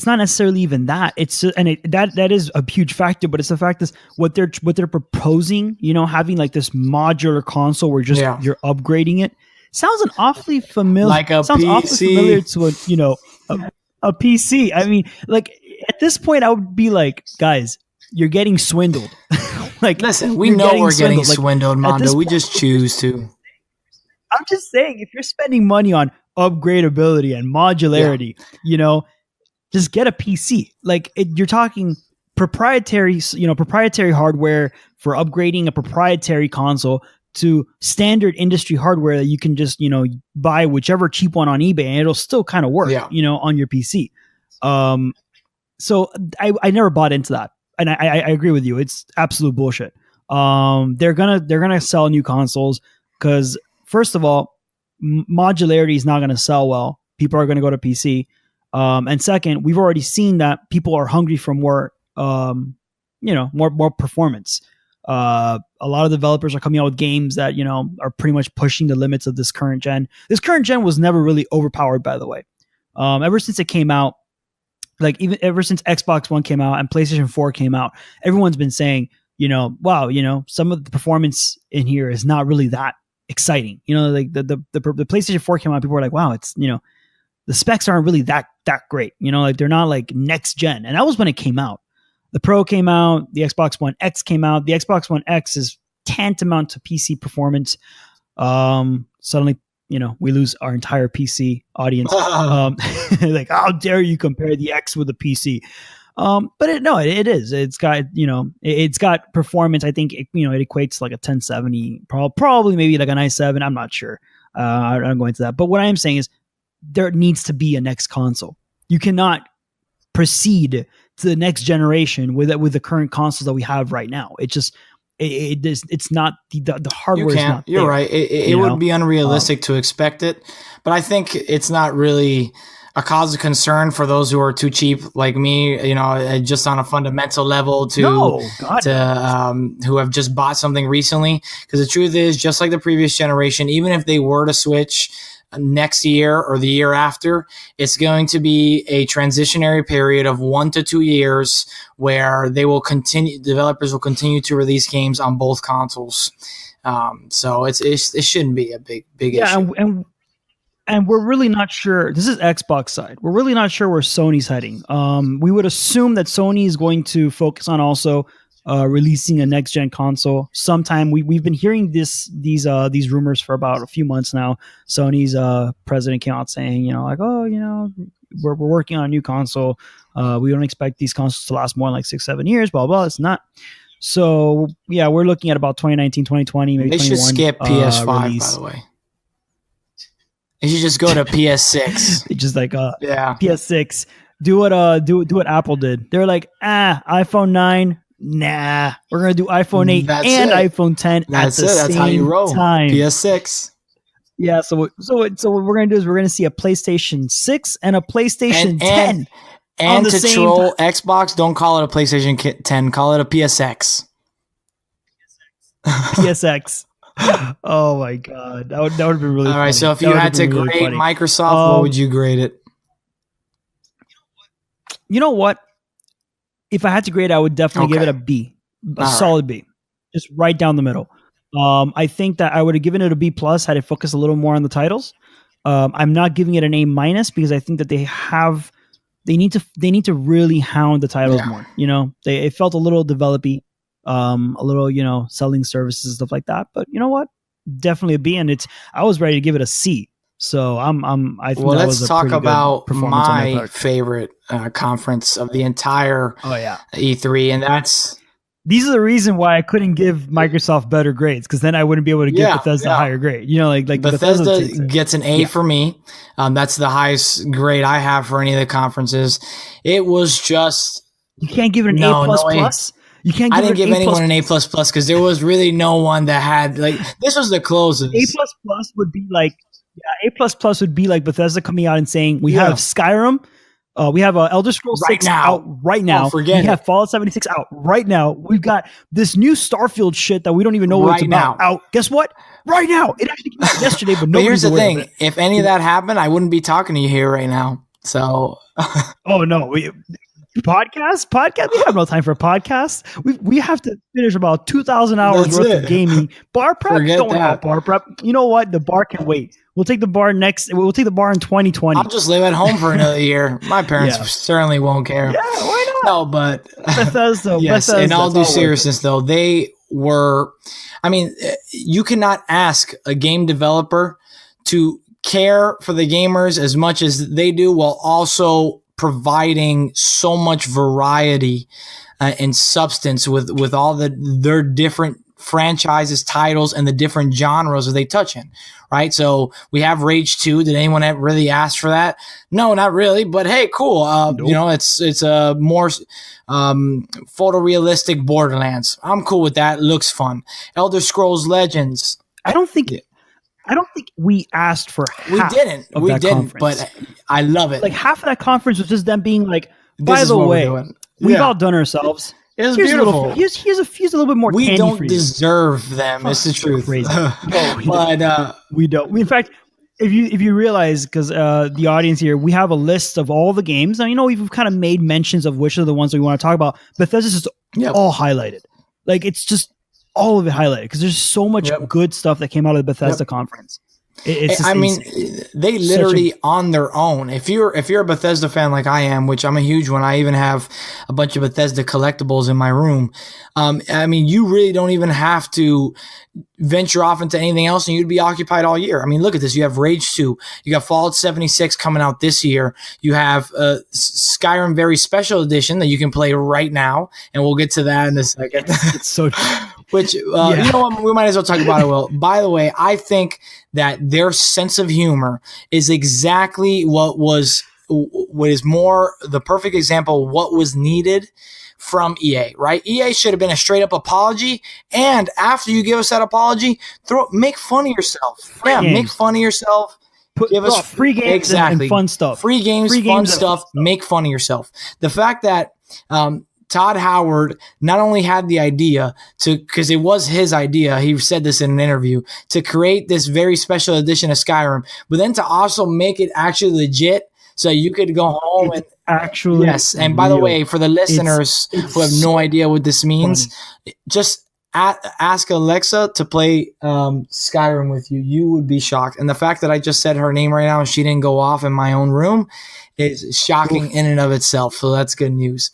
Speaker 1: necessarily even that. That is a huge factor, but it's the fact is what they're proposing, having like this modular console where you're upgrading it. Sounds an awfully familiar,
Speaker 2: like a
Speaker 1: sounds
Speaker 2: PC.
Speaker 1: Awfully familiar to a PC. I mean, like at this point I would be like, guys, you're getting swindled. Like,
Speaker 2: listen, we know we're getting swindled, Mondo. We just choose to.
Speaker 1: I'm just saying, if you're spending money on upgradability and modularity, just get a PC. Like, you're talking proprietary hardware for upgrading a proprietary console to standard industry hardware that you can just, buy whichever cheap one on eBay and it'll still kind of work, on your PC. So I never bought into that. And I agree with you. It's absolute bullshit. They're gonna sell new consoles because, first of all, modularity is not going to sell well. People are going to go to PC. And second, we've already seen that people are hungry for more, more performance. A lot of developers are coming out with games that, are pretty much pushing the limits of this current gen. This current gen was never really overpowered, by the way. Ever since it came out, like even ever since Xbox One came out and PlayStation 4 came out, everyone's been saying, wow, some of the performance in here is not really that exciting. Like the PlayStation 4 came out, people were like, wow, it's, the specs aren't really that great. Like they're not like next gen. And that was when it came out. The Pro came out, the Xbox One X came out. The Xbox One X is tantamount to PC performance. Suddenly, we lose our entire PC audience. Like, how dare you compare the X with the PC? But it is. It's got, it's got performance. I think it equates to like a 1070, probably maybe like an i7. I'm not sure. I don't go into that. But what I am saying is there needs to be a next console. You cannot proceed to the next generation with the current consoles that we have right now. It just, it's not the hardware. Is not
Speaker 2: You're
Speaker 1: there,
Speaker 2: right. It would be unrealistic to expect it, but I think it's not really a cause of concern for those who are too cheap, like me. Just on a fundamental level who have just bought something recently. Because the truth is, just like the previous generation, even if they were to switch next year or the year after, it's going to be a transitionary period of 1 to 2 years where developers will continue to release games on both consoles. So it shouldn't be a big issue.
Speaker 1: And we're really not sure. This is Xbox side. We're really not sure where Sony's heading. We would assume that Sony is going to focus on also releasing a next gen console sometime. We've been hearing these rumors for about a few months now. Sony's president came out saying, we're working on a new console. We don't expect these consoles to last more than like 6-7 years. Blah blah. It's not. So yeah, we're looking at about 2019, 2020, maybe.
Speaker 2: They should skip PS5
Speaker 1: release.
Speaker 2: By the way. They should just go to PS6.
Speaker 1: Just like PS6. Do what Apple did. They're like, iPhone 9. Nah, we're gonna do iPhone 8 and iPhone 10 at the same time. That's how you roll.
Speaker 2: PS6.
Speaker 1: Yeah. So what we're gonna do is we're gonna see a PlayStation 6 and a PlayStation 10.
Speaker 2: And to troll Xbox, don't call it a PlayStation 10. Call it a PSX.
Speaker 1: PSX. Oh my god, that would have been really.
Speaker 2: All right.
Speaker 1: Funny.
Speaker 2: So if you had to grade Microsoft, what would you grade it?
Speaker 1: You know what? If I had to grade, I would definitely give it a B, solid B, just right down the middle. I think that I would have given it a B plus had it focused a little more on the titles. I'm not giving it an A minus because I think that they need to really hound the titles more. It felt a little developy. a little, selling services, stuff like that. But you know what? Definitely a B, and I was ready to give it a C. So I think
Speaker 2: well,
Speaker 1: that
Speaker 2: let's
Speaker 1: was a
Speaker 2: talk
Speaker 1: pretty
Speaker 2: about
Speaker 1: good performance on their
Speaker 2: my
Speaker 1: part.
Speaker 2: favorite conference of the entire E3, and that's.
Speaker 1: These are the reason why I couldn't give Microsoft better grades, because then I wouldn't be able to give Bethesda a higher grade. Like
Speaker 2: Bethesda gets an A for me. That's the highest grade I have for any of the conferences. It was just
Speaker 1: you can't give it an A plus plus. You can't.
Speaker 2: I didn't give anyone an A plus plus because there was really no one that had this was the closest.
Speaker 1: A plus plus would be A plus plus would be like Bethesda coming out and saying we have Skyrim. We have Elder Scrolls 6 out right now. We have Fallout 76 out right now. We've got this new Starfield shit that we don't even know what it's about out. Guess what? Right now. It actually came out yesterday, but
Speaker 2: here's the thing. If any of that happened, I wouldn't be talking to you here right now. So.
Speaker 1: Oh, no. Podcast. We have no time for a podcast. We have to finish about 2,000 hours worth of gaming. Bar prep. Don't about bar prep. You know what? The bar can wait. We'll take the bar We'll take the bar in 2020.
Speaker 2: I'll just live at home for another year. My parents certainly won't care.
Speaker 1: Yeah, why not?
Speaker 2: No, but
Speaker 1: Bethesda.
Speaker 2: Yes,
Speaker 1: Bethesda,
Speaker 2: in all due seriousness, though, they were. I mean, you cannot ask a game developer to care for the gamers as much as they do, while also providing so much variety and substance with all their different franchises, titles, and the different genres that they touch in, right? So we have Rage 2. Did anyone really ask for that? No, not really, but hey, cool. Nope. It's a more photorealistic Borderlands. I'm cool with that. It looks fun. Elder Scrolls Legends.
Speaker 1: I don't think we asked for half.
Speaker 2: We didn't,
Speaker 1: conference.
Speaker 2: But I love it.
Speaker 1: Like half of that conference was just them being like, by the way, we've outdone ourselves.
Speaker 2: It was beautiful.
Speaker 1: Here's a little bit more.
Speaker 2: We
Speaker 1: candy
Speaker 2: don't
Speaker 1: for you.
Speaker 2: deserve them. It's the truth.
Speaker 1: Crazy.
Speaker 2: But
Speaker 1: we don't. In fact, if you realize, because the audience here, we have a list of all the games. Now we've kind of made mentions of which are the ones that we want to talk about. Bethesda's just all highlighted. Like it's just all of it highlighted because there's so much good stuff that came out of the Bethesda conference. It's just
Speaker 2: they literally on their own. If you're a Bethesda fan like I am, which I'm a huge one, I even have a bunch of Bethesda collectibles in my room. You really don't even have to venture off into anything else, and you'd be occupied all year. I mean, look at this. You have Rage 2. You got Fallout 76 coming out this year. You have Skyrim Very Special Edition that you can play right now, and we'll get to that in a second.
Speaker 1: It's so
Speaker 2: which, you know what? We might as well talk about it, Will. By the way, I think that their sense of humor is exactly what is more the perfect example of what was needed from EA, right? EA should have been a straight up apology, and after you give us that apology, make fun of yourself. Make fun of yourself. Give us
Speaker 1: free games and fun stuff.
Speaker 2: Free games, fun stuff. Make fun of yourself. The fact that Todd Howard not only had the idea because it was his idea, he said this in an interview, to create this very special edition of Skyrim, but then to also make it actually legit so you could go home and
Speaker 1: actually.
Speaker 2: Yes. And by the way, for the listeners who have no idea what this means, just ask Alexa to play Skyrim with you. You would be shocked. And the fact that I just said her name right now and she didn't go off in my own room is shocking in and of itself. So that's good news.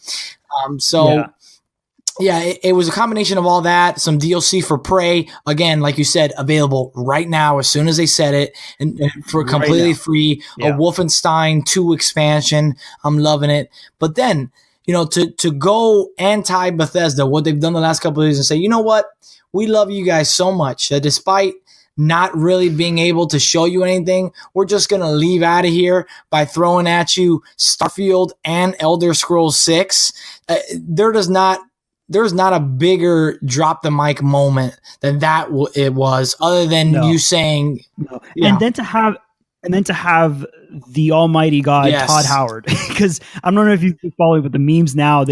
Speaker 2: It was a combination of all that, some DLC for Prey. Again, like you said, available right now as soon as they said it, and for completely free. A Wolfenstein 2 expansion. I'm loving it. But then, to go anti-Bethesda, what they've done the last couple of years, and say, you know what? We love you guys so much that despite not really being able to show you anything, we're just going to leave out of here by throwing at you Starfield and Elder Scrolls 6. There's not a bigger drop the mic moment than that it was, other than you saying,
Speaker 1: and then to have the almighty God, Todd Howard, because I don't know if you follow with the memes now.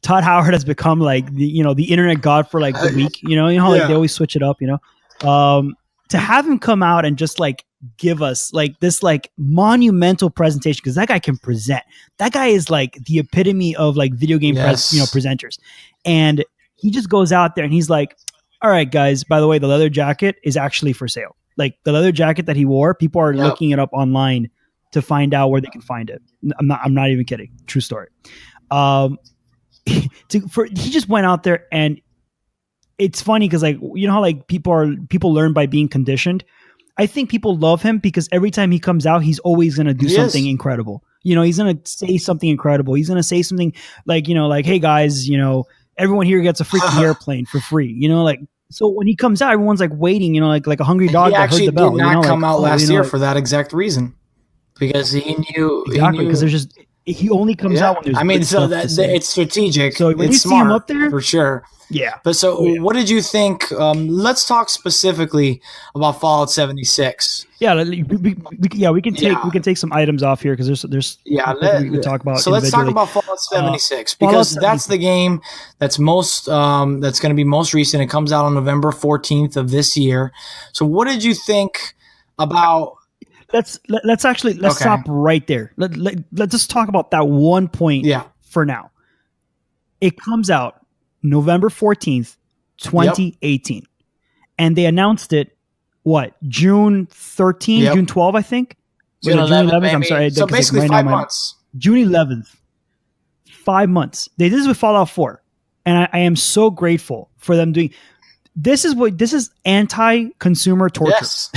Speaker 1: Todd Howard has become like the internet god for like the week. They always switch it up. To have him come out and just like give us like this like monumental presentation, because that guy can present. That guy is like the epitome of like video game presenters, and he just goes out there and he's like, all right guys, by the way, the leather jacket is actually for sale. Like the leather jacket that he wore, people are looking it up online to find out where they can find it. I'm not even kidding. True story. he just went out there, and it's funny because, like, you know how like people learn by being conditioned. I think people love him because every time he comes out, he's always going to do something incredible. You know, he's going to say something incredible. He's going to say something like, you know, like, hey guys, you know, everyone here gets a freaking airplane for free. You know, like, so when he comes out, everyone's like waiting, you know, like a hungry dog that heard the bell.
Speaker 2: He actually did not come out last year
Speaker 1: like,
Speaker 2: for that exact reason, because he knew
Speaker 1: exactly, because there's just, he only comes out when there's,
Speaker 2: I mean, so that it's strategic.
Speaker 1: So when
Speaker 2: it's
Speaker 1: you
Speaker 2: smart,
Speaker 1: see him up there,
Speaker 2: for sure.
Speaker 1: Yeah.
Speaker 2: But so what did you think? Let's talk specifically about Fallout 76.
Speaker 1: Yeah, we can take some items off here because there's we can talk about.
Speaker 2: So let's talk about Fallout 76 because that's the game that's that's going to be most recent. It comes out on November 14th of this year. So what did you think about?
Speaker 1: Let's stop right there. Let's just talk about that one point. For now, it comes out November 14th, 2018, and they announced it. What, June 13, June 12, I think?
Speaker 2: June 11th,
Speaker 1: I'm sorry.
Speaker 2: So basically right 5 months.
Speaker 1: June 11th. 5 months. They did this with Fallout 4. And I am so grateful for them doing this. Is anti-consumer torture. Yes.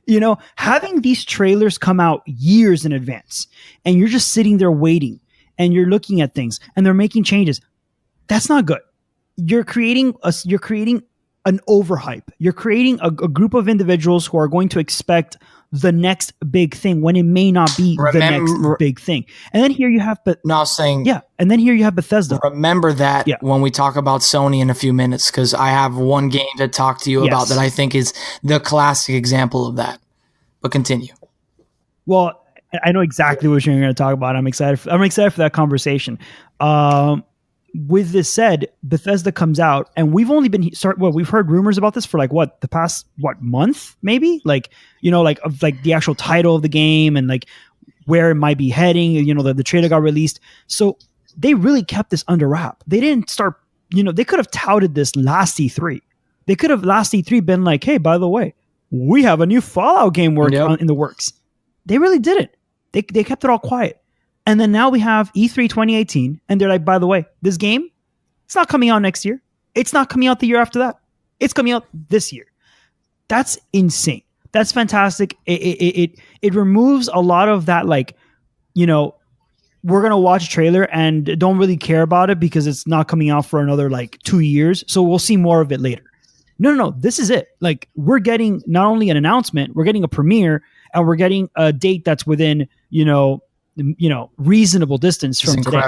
Speaker 1: You know, having these trailers come out years in advance and you're just sitting there waiting and you're looking at things and they're making changes. That's not good. You're creating an overhype. You're creating a group of individuals who are going to expect the next big thing when it may not be the next big thing. And then here you have, and then here you have Bethesda.
Speaker 2: Remember that when we talk about Sony in a few minutes, because I have one game to talk to you about that I think is the classic example of that. But continue.
Speaker 1: Well, I know exactly what you're going to talk about. I'm excited for that conversation. With this said, Bethesda comes out, and we've only been we've heard rumors about this for like the past month, maybe, like, you know, like of like the actual title of the game and like where it might be heading. You know, the trailer got released, so they really kept this under wrap. They didn't start. You know, they could have touted this last E3. They could have last E3 been like, hey, by the way, we have a new Fallout game in the works. They really didn't. They kept it all quiet. And then now we have E3 2018, and they're like, by the way, this game, it's not coming out next year. It's not coming out the year after that. It's coming out this year. That's insane. That's fantastic. It removes a lot of that, like, you know, we're going to watch a trailer and don't really care about it because it's not coming out for another like 2 years. So we'll see more of it later. No. This is it. Like, we're getting not only an announcement, we're getting a premiere, and we're getting a date that's within, reasonable distance from today,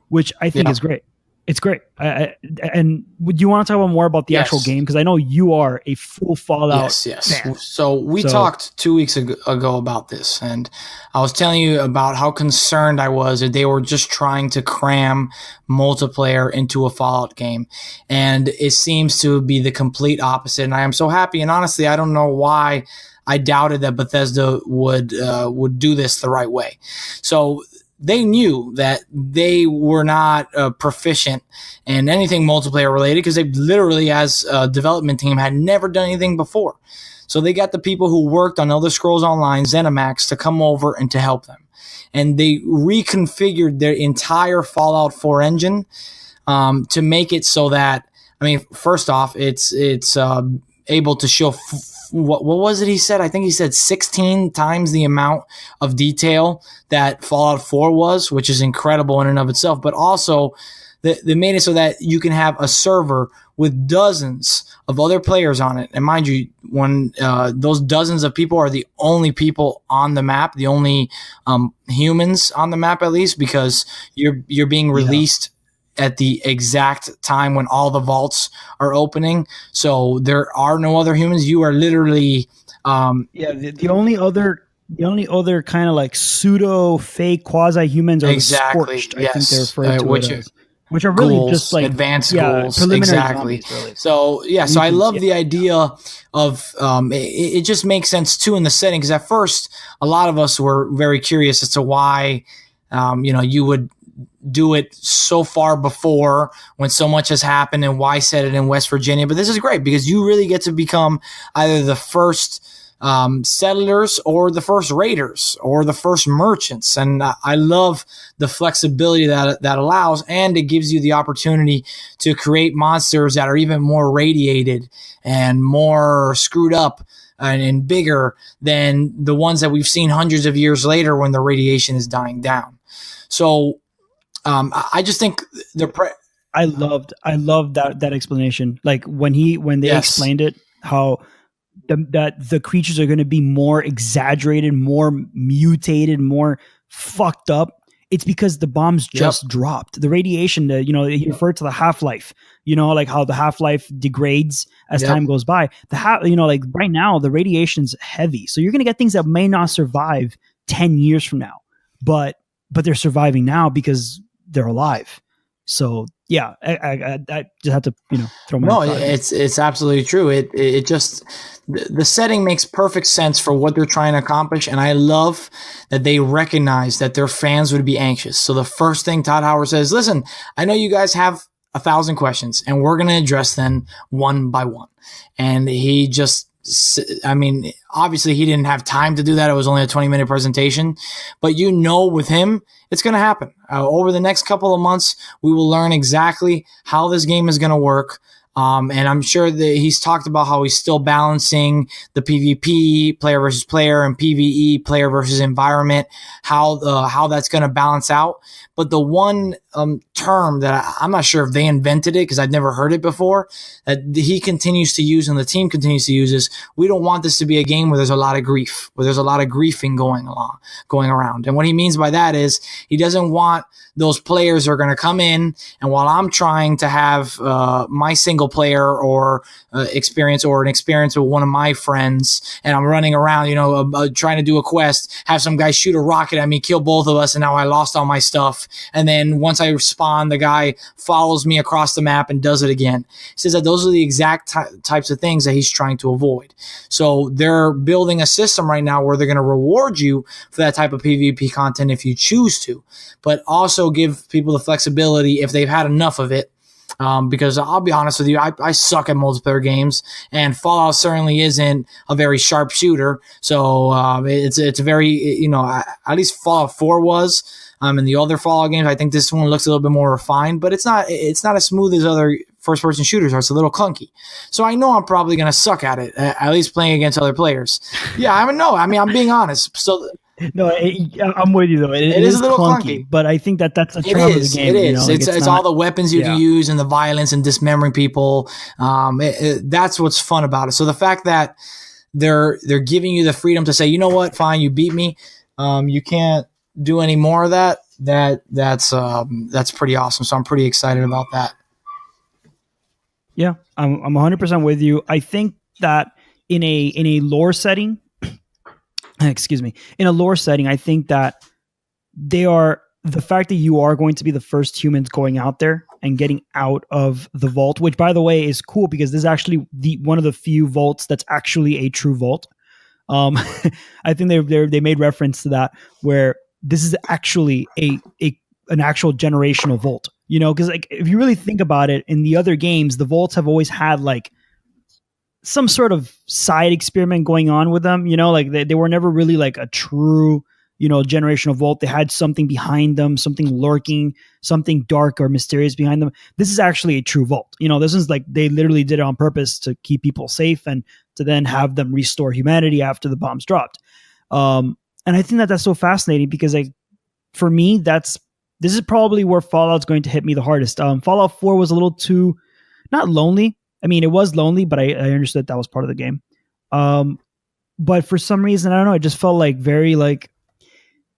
Speaker 1: which I think is great. It's great. And would you want to talk about more about the actual game? Because I know you are a full Fallout fan.
Speaker 2: So we talked 2 weeks ago about this, and I was telling you about how concerned I was that they were just trying to cram multiplayer into a Fallout game. And it seems to be the complete opposite. And I am so happy. And honestly, I don't know why I doubted that Bethesda would do this the right way. So they knew that they were not proficient in anything multiplayer related because they literally, as a development team, had never done anything before. So they got the people who worked on Elder Scrolls Online, ZeniMax, to come over and to help them. And they reconfigured their entire Fallout 4 engine to make it so that, I mean, first off, it's able to show what was it he said? I think he said 16 times the amount of detail that Fallout 4 was, which is incredible in and of itself. But also, they made it so that you can have a server with dozens of other players on it. And mind you, when those dozens of people are the only people on the map, the only humans on the map, at least, because you're being released at the exact time when all the vaults are opening. So there are no other humans. You are literally
Speaker 1: the only other kind of like pseudo fake quasi humans are Scorched. I think they're referred to which are really ghouls, just like
Speaker 2: advanced ghouls. Exactly. Zombies, really. So so I love the idea of it just makes sense too in the setting, because at first a lot of us were very curious as to why you would do it so far before when so much has happened, and why set it in West Virginia. But this is great because you really get to become either the first settlers or the first raiders or the first merchants. And I love the flexibility that allows, and it gives you the opportunity to create monsters that are even more radiated and more screwed up and bigger than the ones that we've seen hundreds of years later when the radiation is dying down. So I just think
Speaker 1: I loved that explanation. Like when they explained it, how that the creatures are going to be more exaggerated, more mutated, more fucked up. It's because the bombs just dropped. The radiation, he referred to the half-life, like how the half-life degrades as time goes by. Like right now, the radiation's heavy. So you're going to get things that may not survive 10 years from now, but they're surviving now because they're alive. So yeah, I just have to throw my
Speaker 2: it's absolutely true. It just, the setting makes perfect sense for what they're trying to accomplish, and I love that they recognize that their fans would be anxious. So the first thing Todd Howard says, listen, I know you guys have 1,000 questions, and we're going to address them one by one. And he just, obviously he didn't have time to do that. It was only a 20-minute presentation, but with him, it's going to happen. Over the next couple of months, we will learn exactly how this game is going to work. And I'm sure that he's talked about how he's still balancing the PvP, player versus player, and PvE, player versus environment, how that's going to balance out. But the one term that I'm not sure if they invented it, because I'd never heard it before, that he continues to use and the team continues to use, is we don't want this to be a game where there's a lot of grief, where there's a lot of griefing going around. And what he means by that is he doesn't want those players who are going to come in, and while I'm trying to have my single player or experience, or an experience with one of my friends, and I'm running around, trying to do a quest, have some guy shoot a rocket at me, kill both of us, and now I lost all my stuff. And then once I spawn, the guy follows me across the map and does it again. He says that those are the exact types of things that he's trying to avoid. So they're building a system right now where they're going to reward you for that type of PvP content if you choose to, but also give people the flexibility if they've had enough of it. Because I'll be honest with you, I suck at multiplayer games, and Fallout certainly isn't a very sharp shooter. So it's a very, at least Fallout 4 was. And the other Fallout games, I think this one looks a little bit more refined, but it's not as smooth as other first-person shooters are. It's a little clunky. So I know I'm probably going to suck at it, at least playing against other players. Yeah, I'm being honest. So
Speaker 1: no, I'm with you though. It is a little clunky, but I think that's a charm of the game.
Speaker 2: It is. It's all the weapons you can use and the violence and dismembering people. That's what's fun about it. So the fact that they're giving you the freedom to say, you know what, fine, you beat me. You can't do any more of that. That's pretty awesome. So I'm pretty excited about that.
Speaker 1: Yeah, I'm 100% with you. I think that in a lore setting. In a lore setting, I think that the fact that you are going to be the first humans going out there and getting out of the vault, which by the way is cool because this is actually one of the few vaults that's actually a true vault. I think they made reference to that, where this is actually an actual generational vault, because like if you really think about it, in the other games, the vaults have always had like some sort of side experiment going on with them, like they were never really like a true, generational vault. They had something behind them, something lurking, something dark or mysterious behind them. This is actually a true vault. This is like, they literally did it on purpose to keep people safe and to then have them restore humanity after the bombs dropped. And I think that that's so fascinating because for me, this is probably where Fallout's going to hit me the hardest. Fallout 4 was a little too, not lonely. I mean, it was lonely, but I understood that was part of the game. But for some reason, I don't know, it just felt like very like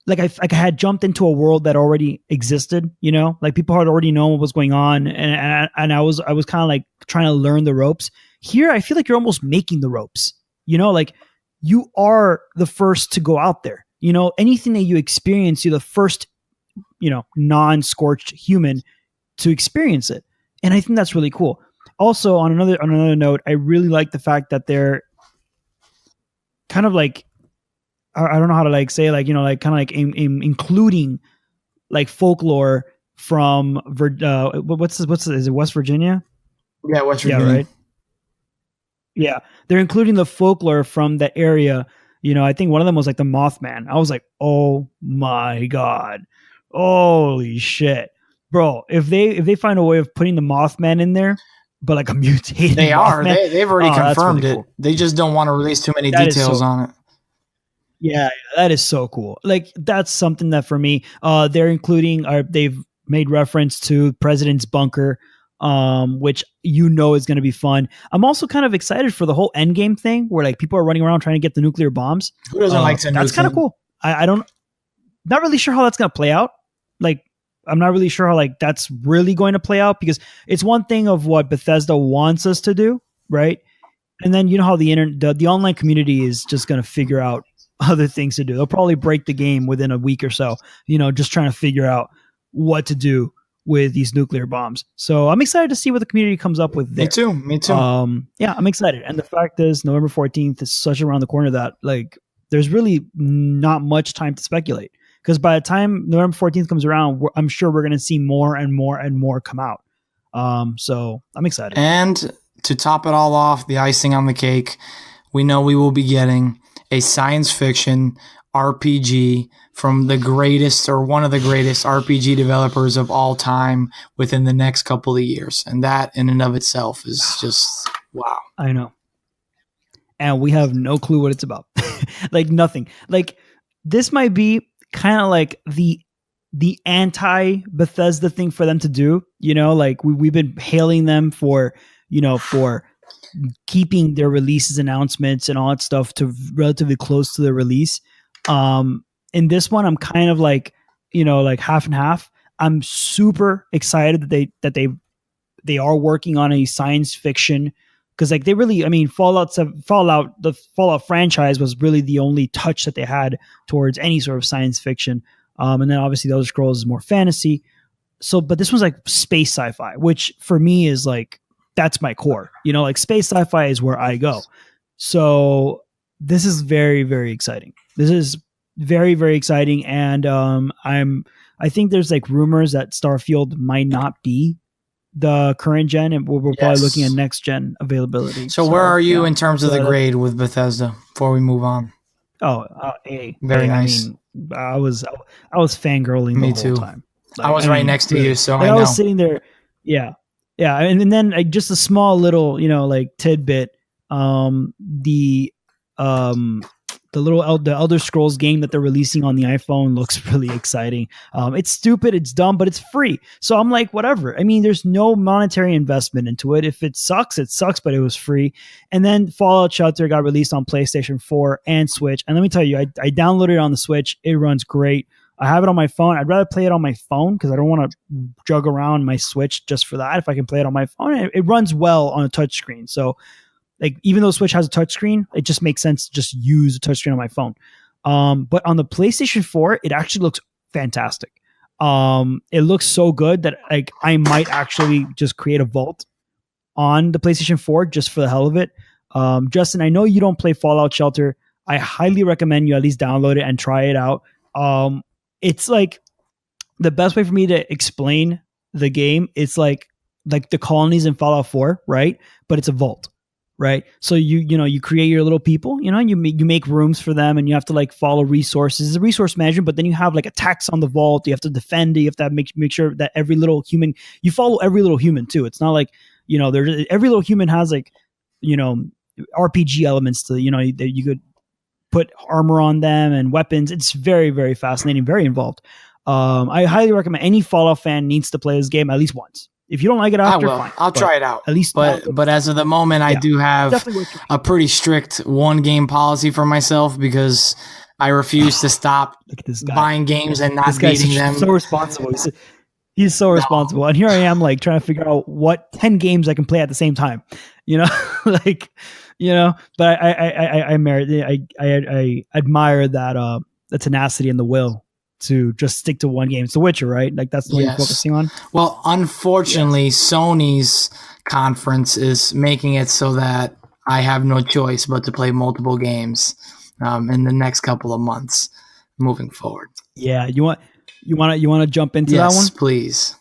Speaker 1: I had jumped into a world that already existed, like people had already known what was going on. And I was kind of like trying to learn the ropes. Here, I feel like you're almost making the ropes, like you are the first to go out there, anything that you experience, you're the first, non-scorched human to experience it. And I think that's really cool. Also, on another note, I really like the fact that they're kind of like, I don't know how to like say, like, like kind of like including like folklore from is it West Virginia?
Speaker 2: Yeah, West Virginia.
Speaker 1: Yeah, right. Yeah, they're including the folklore from the area. I think one of them was like the Mothman. I was like, oh my god, holy shit, bro! If they find a way of putting the Mothman in there, but like a mutated,
Speaker 2: they are.
Speaker 1: Mothman,
Speaker 2: They've already confirmed
Speaker 1: really
Speaker 2: it.
Speaker 1: cool.
Speaker 2: They just don't want to release too many details on it.
Speaker 1: Yeah, that is so cool. Like that's something that for me, they're including. They've made reference to President's bunker, which is going to be fun. I'm also kind of excited for the whole Endgame thing, where like people are running around trying to get the nuclear bombs.
Speaker 2: Who doesn't like to?
Speaker 1: That's kind of cool. I don't, not really sure how that's going to play out. Like, I'm not really sure how like that's really going to play out, because it's one thing of what Bethesda wants us to do, right? And then how the online community is just going to figure out other things to do. They'll probably break the game within a week or so, just trying to figure out what to do with these nuclear bombs. So I'm excited to see what the community comes up with there.
Speaker 2: Me too.
Speaker 1: Yeah, I'm excited. And the fact is November 14th is such around the corner that like there's really not much time to speculate, because by the time November 14th comes around, I'm sure we're going to see more and more and more come out. So I'm excited.
Speaker 2: And to top it all off, the icing on the cake, we know we will be getting a science fiction RPG from the greatest or one of the greatest RPG developers of all time within the next couple of years. And that in and of itself is just wow.
Speaker 1: I know. And we have no clue what it's about. Like nothing. Like this might be kind of like the anti Bethesda thing for them to do, like we've been hailing them for keeping their releases announcements and all that stuff to relatively close to the release. In this one, I'm kind of like, like half and half. I'm super excited that they are working on a science fiction, because like they really, I mean, the Fallout franchise was really the only touch that they had towards any sort of science fiction. And then obviously the Elder Scrolls is more fantasy. So, but this one's like space sci-fi, which for me is like, that's my core, like space sci-fi is where I go. So this is very, very exciting. This is very, very exciting. And I think there's like rumors that Starfield might not be the current gen, and we're probably looking at next gen availability.
Speaker 2: So where are you in terms of the grade with Bethesda before we move on?
Speaker 1: Oh, A.
Speaker 2: Very nice.
Speaker 1: I mean, I was fangirling the whole time.
Speaker 2: Like, I was right next to you, so I
Speaker 1: was sitting there. Yeah. Yeah. And then like, just a small little, like tidbit, the Elder Scrolls game that they're releasing on the iPhone looks really exciting. It's stupid, it's dumb, but it's free. So I'm like, whatever. I mean, there's no monetary investment into it. If it sucks, but it was free. And then Fallout Shelter got released on PlayStation 4 and Switch. And let me tell you, I downloaded it on the Switch. It runs great. I have it on my phone. I'd rather play it on my phone because I don't want to jug around my Switch just for that. If I can play it on my phone, it runs well on a touchscreen. So like, even though Switch has a touchscreen, it just makes sense to just use a touchscreen on my phone. But on the PlayStation 4, it actually looks fantastic. It looks so good that like I might actually just create a vault on the PlayStation 4 just for the hell of it. Justin, I know you don't play Fallout Shelter. I highly recommend you at least download it and try it out. It's like the best way for me to explain the game. It's like the colonies in Fallout 4, right? But it's a vault. Right. So you create your little people, you make rooms for them, and you have to like follow resources. It's a resource management, but then you have like attacks on the vault. You have to defend it. You have to make sure that every little human, you follow every little human too. It's not like, there's every little human has like, RPG elements to, that you could put armor on them and weapons. It's very, very fascinating, very involved. I highly recommend any Fallout fan needs to play this game at least once. If you don't like it after, fine.
Speaker 2: I'll try it out.
Speaker 1: At least,
Speaker 2: but as of the moment, I do have a pretty strict one game policy for myself, because I refuse to stop buying games and not beating them.
Speaker 1: So responsible. He's so responsible. And here I am, like trying to figure out what 10 games I can play at the same time. But I admire that the tenacity and the will to just stick to one game. It's The Witcher, right? Like that's what you're focusing on.
Speaker 2: Well, unfortunately, Sony's conference is making it so that I have no choice but to play multiple games in the next couple of months moving forward.
Speaker 1: Yeah, you want to jump into that one?
Speaker 2: Yes, please.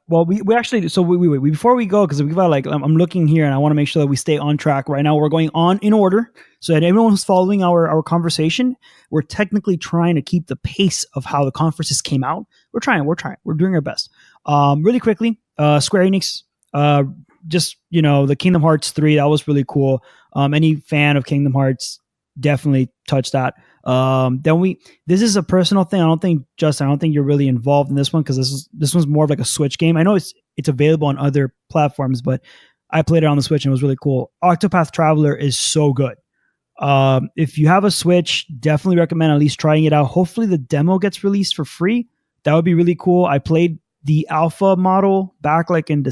Speaker 1: Well, we actually, so we before we go, because we've got like, I'm looking here and I want to make sure that we stay on track right now. We're going on in order. So that everyone who's following our conversation, we're technically trying to keep the pace of how the conferences came out. We're doing our best. Really quickly, Square Enix, just, the Kingdom Hearts 3, that was really cool. Any fan of Kingdom Hearts, definitely touch that. This is a personal thing. I don't think you're really involved in this one, because this one's more of like a Switch game. I know it's available on other platforms, but I played it on the Switch and it was really cool. Octopath Traveler is so good. If you have a Switch, definitely recommend at least trying it out. Hopefully the demo gets released for free. That would be really cool. I played the alpha model back like in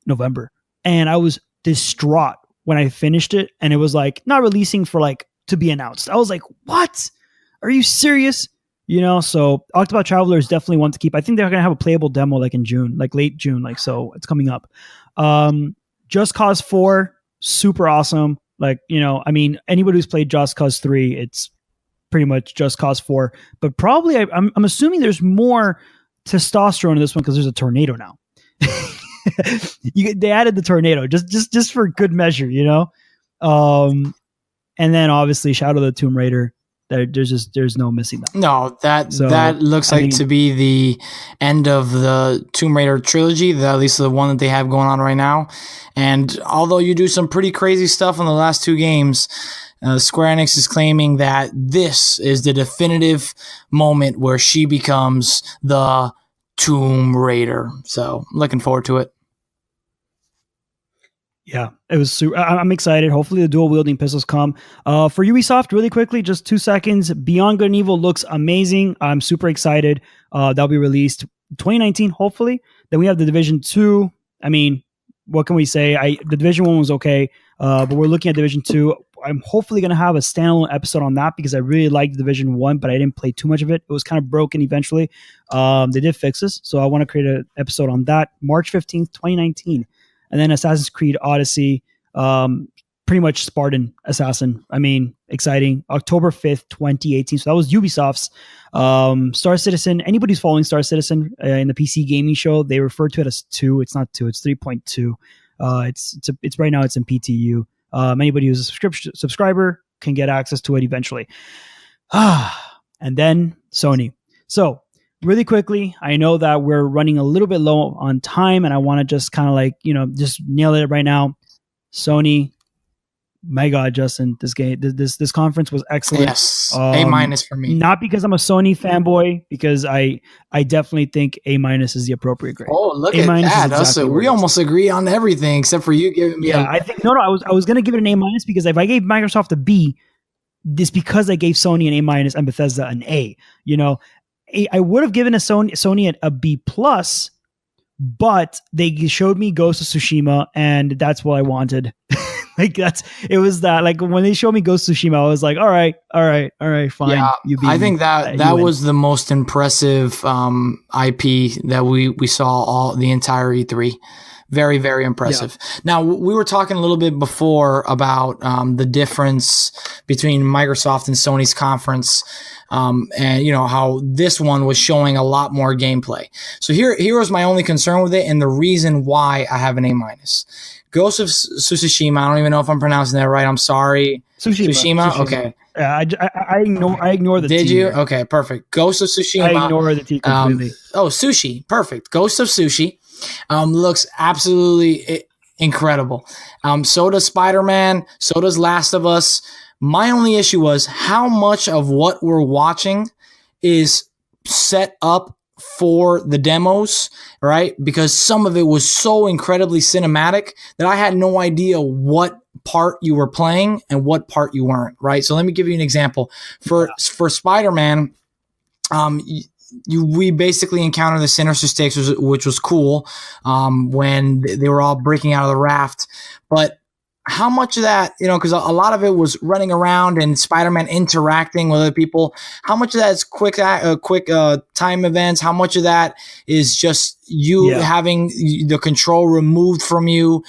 Speaker 1: November, and I was distraught when I finished it and it was like not releasing for like to be announced. I was like, what? Are you serious? So Octopath Traveler is definitely one to keep. I think they're going to have a playable demo like in June, like late June, so it's coming up. Just Cause 4, super awesome. Anybody who's played Just Cause 3, it's pretty much Just Cause 4, but probably I'm assuming there's more testosterone in this one because there's a tornado now. They added the tornado just for good measure, and then obviously Shadow of the Tomb Raider. There's no missing that.
Speaker 2: No, that looks to be the end of the Tomb Raider trilogy, at least the one that they have going on right now. And although you do some pretty crazy stuff in the last two games, Square Enix is claiming that this is the definitive moment where she becomes the Tomb Raider. So looking forward to it.
Speaker 1: Yeah, it was super. I'm excited. Hopefully the dual wielding pistols come. For Ubisoft, really quickly, just 2 seconds. Beyond Good and Evil looks amazing. I'm super excited. That'll be released 2019, hopefully. Then we have The Division 2. What can we say? The Division 1 was okay, but we're looking at Division 2. I'm hopefully going to have a standalone episode on that because I really liked Division 1, but I didn't play too much of it. It was kind of broken eventually. They did fix this, so I want to create an episode on that. March 15th, 2019. And then Assassin's Creed Odyssey, pretty much Spartan Assassin. Exciting. October 5th, 2018. So that was Ubisoft's. Star Citizen. Anybody who's following Star Citizen in the PC gaming show, they refer to it as 2. It's not 2. It's 3.2. It's right now. It's in PTU. Anybody who's a subscriber can get access to it eventually. And then Sony. So really quickly, I know that we're running a little bit low on time, and I want to just kind of just nail it right now. Sony, my God, Justin, this conference was excellent.
Speaker 2: Yes, A- for me.
Speaker 1: Not because I'm a Sony fanboy, because I definitely think A- is the appropriate grade.
Speaker 2: Oh, look at that! Exactly we almost agree on everything except for you giving me.
Speaker 1: Yeah, I think no. I was going to give it an A- because if I gave Microsoft a B, this because I gave Sony an A- and Bethesda an A. I would have given Sony a B plus, but they showed me Ghost of Tsushima, and that's what I wanted. It was that when they showed me Ghost of Tsushima, I was like, all right, fine.
Speaker 2: Yeah, I think that was the most impressive IP that we saw the entire E3. Very, very impressive. Yeah. Now, we were talking a little bit before about the difference between Microsoft and Sony's conference, and how this one was showing a lot more gameplay. So here was my only concern with it, and the reason why I have an A-. Ghost of Tsushima. I don't even know if I'm pronouncing that right. I'm sorry. Tsushima. Okay.
Speaker 1: I ignore the T.
Speaker 2: Did you? Okay, perfect. Ghost of Tsushima.
Speaker 1: I ignore the T completely.
Speaker 2: Sushi. Perfect. Ghost of Sushi. Looks absolutely incredible. So does Spider-Man. So does Last of Us. My only issue was how much of what we're watching is set up for the demos, right? Because some of it was so incredibly cinematic that I had no idea what part you were playing and what part you weren't, right? So let me give you an example. For Spider-Man, we basically encountered the Sinister Six, which was cool when they were all breaking out of the raft. But how much of that, because a lot of it was running around and Spider-Man interacting with other people. How much of that is quick time events? How much of that is just you having the control removed from you?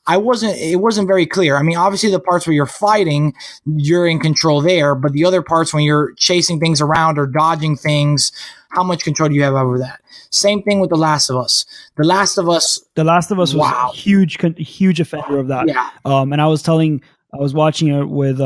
Speaker 2: it wasn't very clear. I mean, obviously the parts where you're fighting, you're in control there, but the other parts when you're chasing things around or dodging things, how much control do you have over that? Same thing with The Last of Us. The Last of Us was
Speaker 1: a huge offender of that.
Speaker 2: Yeah.
Speaker 1: And I was watching it with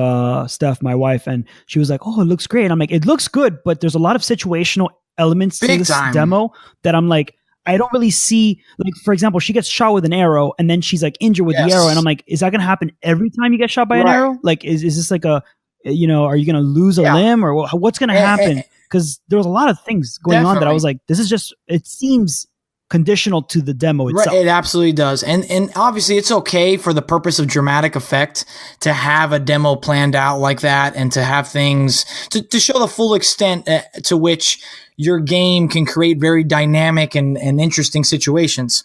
Speaker 1: Steph, my wife, and she was like, "Oh, it looks great." And I'm like, "It looks good, but there's a lot of situational elements to this demo that I'm like, I don't really see." Like, for example, she gets shot with an arrow, and then she's like injured with the arrow, and I'm like, "Is that going to happen every time you get shot by an arrow? Like, is this like a, are you going to lose a limb, or what's going to happen?" Because there was a lot of things going on that I was like, "This is just." It seems conditional to the demo itself.
Speaker 2: Right, it absolutely does. And obviously it's okay for the purpose of dramatic effect to have a demo planned out like that and to have things to show the full extent to which your game can create very dynamic and interesting situations.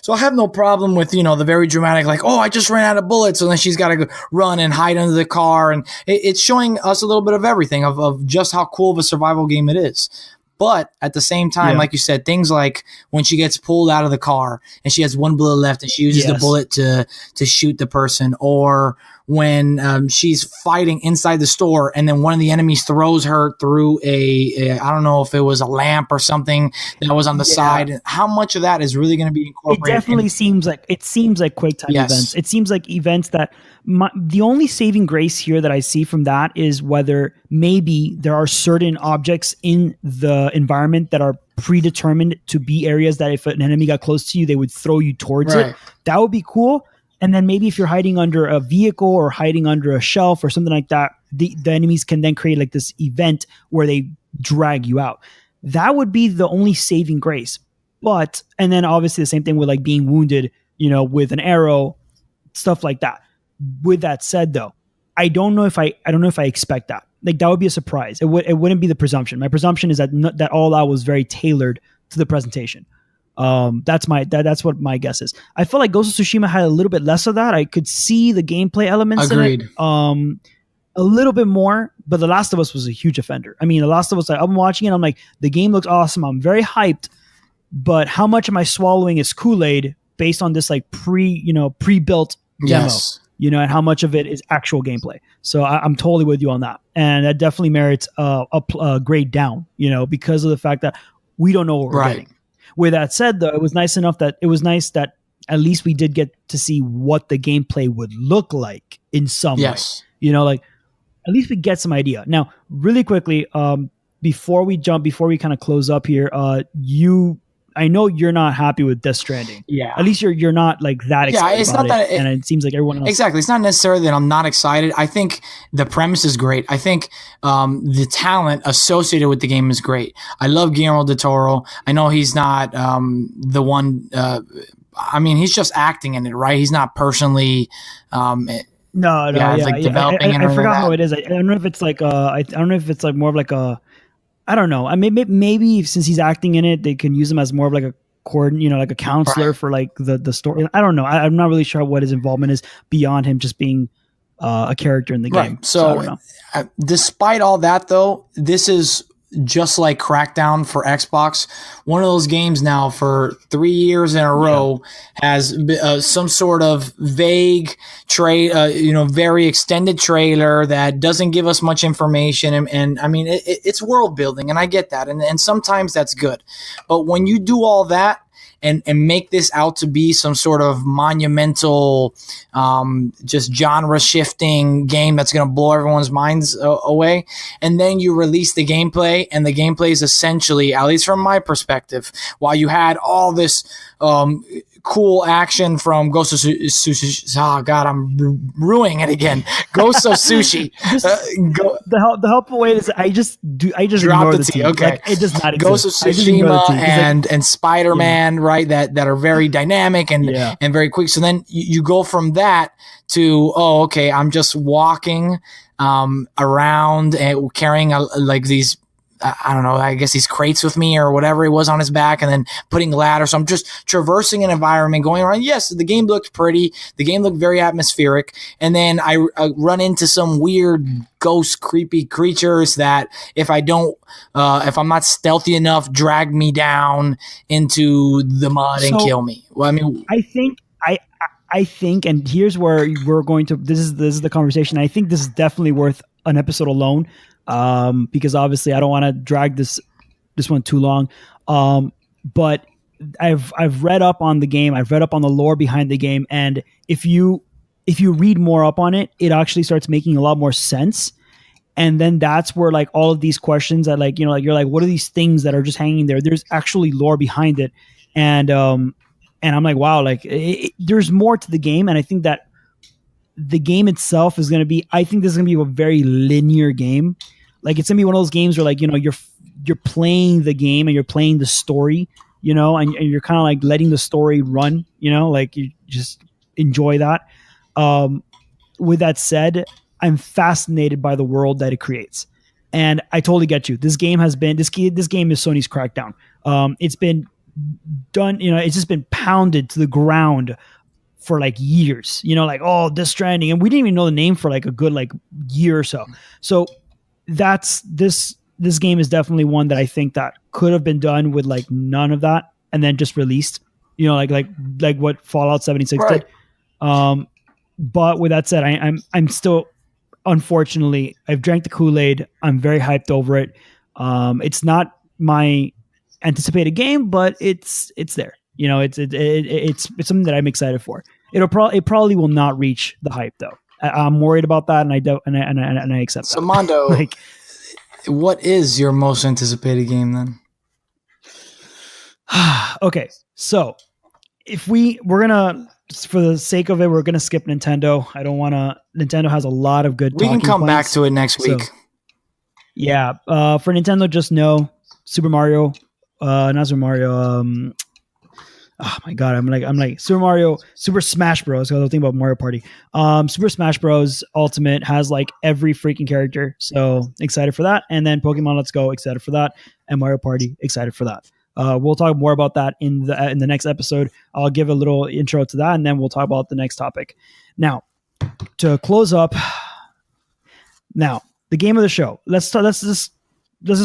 Speaker 2: So I have no problem with, the very dramatic, like, oh, I just ran out of bullets. And then she's got to go run and hide under the car. And it's showing us a little bit of everything of just how cool of a survival game it is. But at the same time, like you said, things like when she gets pulled out of the car and she has one bullet left and she uses the bullet to shoot the person, or when she's fighting inside the store and then one of the enemies throws her through I don't know if it was a lamp or something that was on the side. How much of that is really going to be incorporated?
Speaker 1: It definitely seems like QuickTime events. It seems like events that the only saving grace here that I see from that is whether maybe there are certain objects in the environment that are predetermined to be areas that if an enemy got close to you, they would throw you towards it. That would be cool. And then maybe if you're hiding under a vehicle or hiding under a shelf or something like that, the enemies can then create like this event where they drag you out. That would be the only saving grace. And then obviously the same thing with like being wounded, with an arrow, stuff like that. With that said though, I don't know if I expect that. Like that would be a surprise. It wouldn't be the presumption. My presumption is that all that was very tailored to the presentation. That's what my guess is. I feel like Ghost of Tsushima had a little bit less of that. I could see the gameplay elements in it, a little bit more, but The Last of Us was a huge offender. I mean, The Last of Us, I'm watching it, I'm like, the game looks awesome. I'm very hyped, but how much am I swallowing as Kool-Aid based on this like pre-built demo? And how much of it is actual gameplay. So I'm totally with you on that. And that definitely merits a grade down, because of the fact that we don't know what we're getting. With that said, though, it was nice that at least we did get to see what the gameplay would look like in some way. Like at least we get some idea. Now, really quickly, before we kind of close up here, I know you're not happy with Death Stranding. Yeah. At least you're not like that excited. Yeah, it's not that and it seems like everyone else.
Speaker 2: Exactly. It's not necessarily that I'm not excited. I think the premise is great. I think the talent associated with the game is great. I love Guillermo del Toro. I know he's not the one he's just acting in it, right? He's not personally developing
Speaker 1: I forgot how it is. I don't know if it's like I don't know if it's like more of like a I don't know. I maybe since he's acting in it, they can use him as more of like a like a counselor for like the story. I don't know. I'm not really sure what his involvement is beyond him just being a character in the game.
Speaker 2: So despite all that, though, this is just like Crackdown for Xbox. One of those games now for 3 years in a row has some sort of vague very extended trailer that doesn't give us much information. And I mean, it's world building, and I get that. And sometimes that's good. But when you do all that, and make this out to be some sort of monumental, just genre shifting game that's going to blow everyone's minds away. And then you release the gameplay, and the gameplay is essentially, at least from my perspective, while you had all this cool action from Ghost of Sushi. Oh God, I'm ruining it again. Ghost of Sushi.
Speaker 1: The helpful way is I just
Speaker 2: drop the T. Okay,
Speaker 1: like, it does not exist.
Speaker 2: Ghost of Tsushima and Spider-Man, right? That are very dynamic and very quick. So then you go from that to I'm just walking around and carrying like these. I don't know, I guess these crates with me or whatever it was on his back, and then putting ladders. So I'm just traversing an environment, going around. Yes, the game looked pretty. The game looked very atmospheric. And then I run into some weird ghost, creepy creatures that if I'm not stealthy enough, drag me down into the mud and kill me. Well, I mean,
Speaker 1: I think I think, and here's where we're going to. This is the conversation. I think this is definitely worth an episode alone, because obviously I don't want to drag this one too long. But I've read up on the game. I've read up on the lore behind the game, and if you read more up on it, it actually starts making a lot more sense. And then that's where like all of these questions that like, like you're like, what are these things that are just hanging there? There's actually lore behind it. And I'm like, wow, like there's more to the game. And I think that the game itself is going to be, I think this is going to be a very linear game. Like it's going to be one of those games where like, you're playing the game and you're playing the story, and you're kind of like letting the story run, like you just enjoy that. With that said, I'm fascinated by the world that it creates. And I totally get you. This game has been, this game is Sony's Crackdown. It's been done, it's just been pounded to the ground for like years, like, oh, Death Stranding. And we didn't even know the name for like a good like year or so. So that's this game is definitely one that I think that could have been done with like none of that and then just released, like what Fallout 76
Speaker 2: right.
Speaker 1: did. But with that said, I'm still, unfortunately, I've drank the Kool-Aid. I'm very hyped over it. It's not my anticipated game, but it's there. It's something that I'm excited for. It probably will not reach the hype though. I'm worried about that, and I don't, and I accept that.
Speaker 2: So Mondo, like, what is your most anticipated game then?
Speaker 1: Okay, so if we're gonna, for the sake of it, we're gonna skip Nintendo. I don't want to. Nintendo has a lot of good.
Speaker 2: We can come
Speaker 1: points.
Speaker 2: Back to it next week.
Speaker 1: So, yeah, for Nintendo, just know Super Mario, not Super Mario. Oh my god, I'm like Super Smash Bros. I was thinking about Mario Party. Super Smash Bros. Ultimate has like every freaking character, so excited for that. And then Pokemon Let's Go, excited for that, and Mario Party, excited for that. We'll talk more about that in the next episode. I'll give a little intro to that, and then we'll talk about the next topic. Now, to close up, the game of the show. Let's just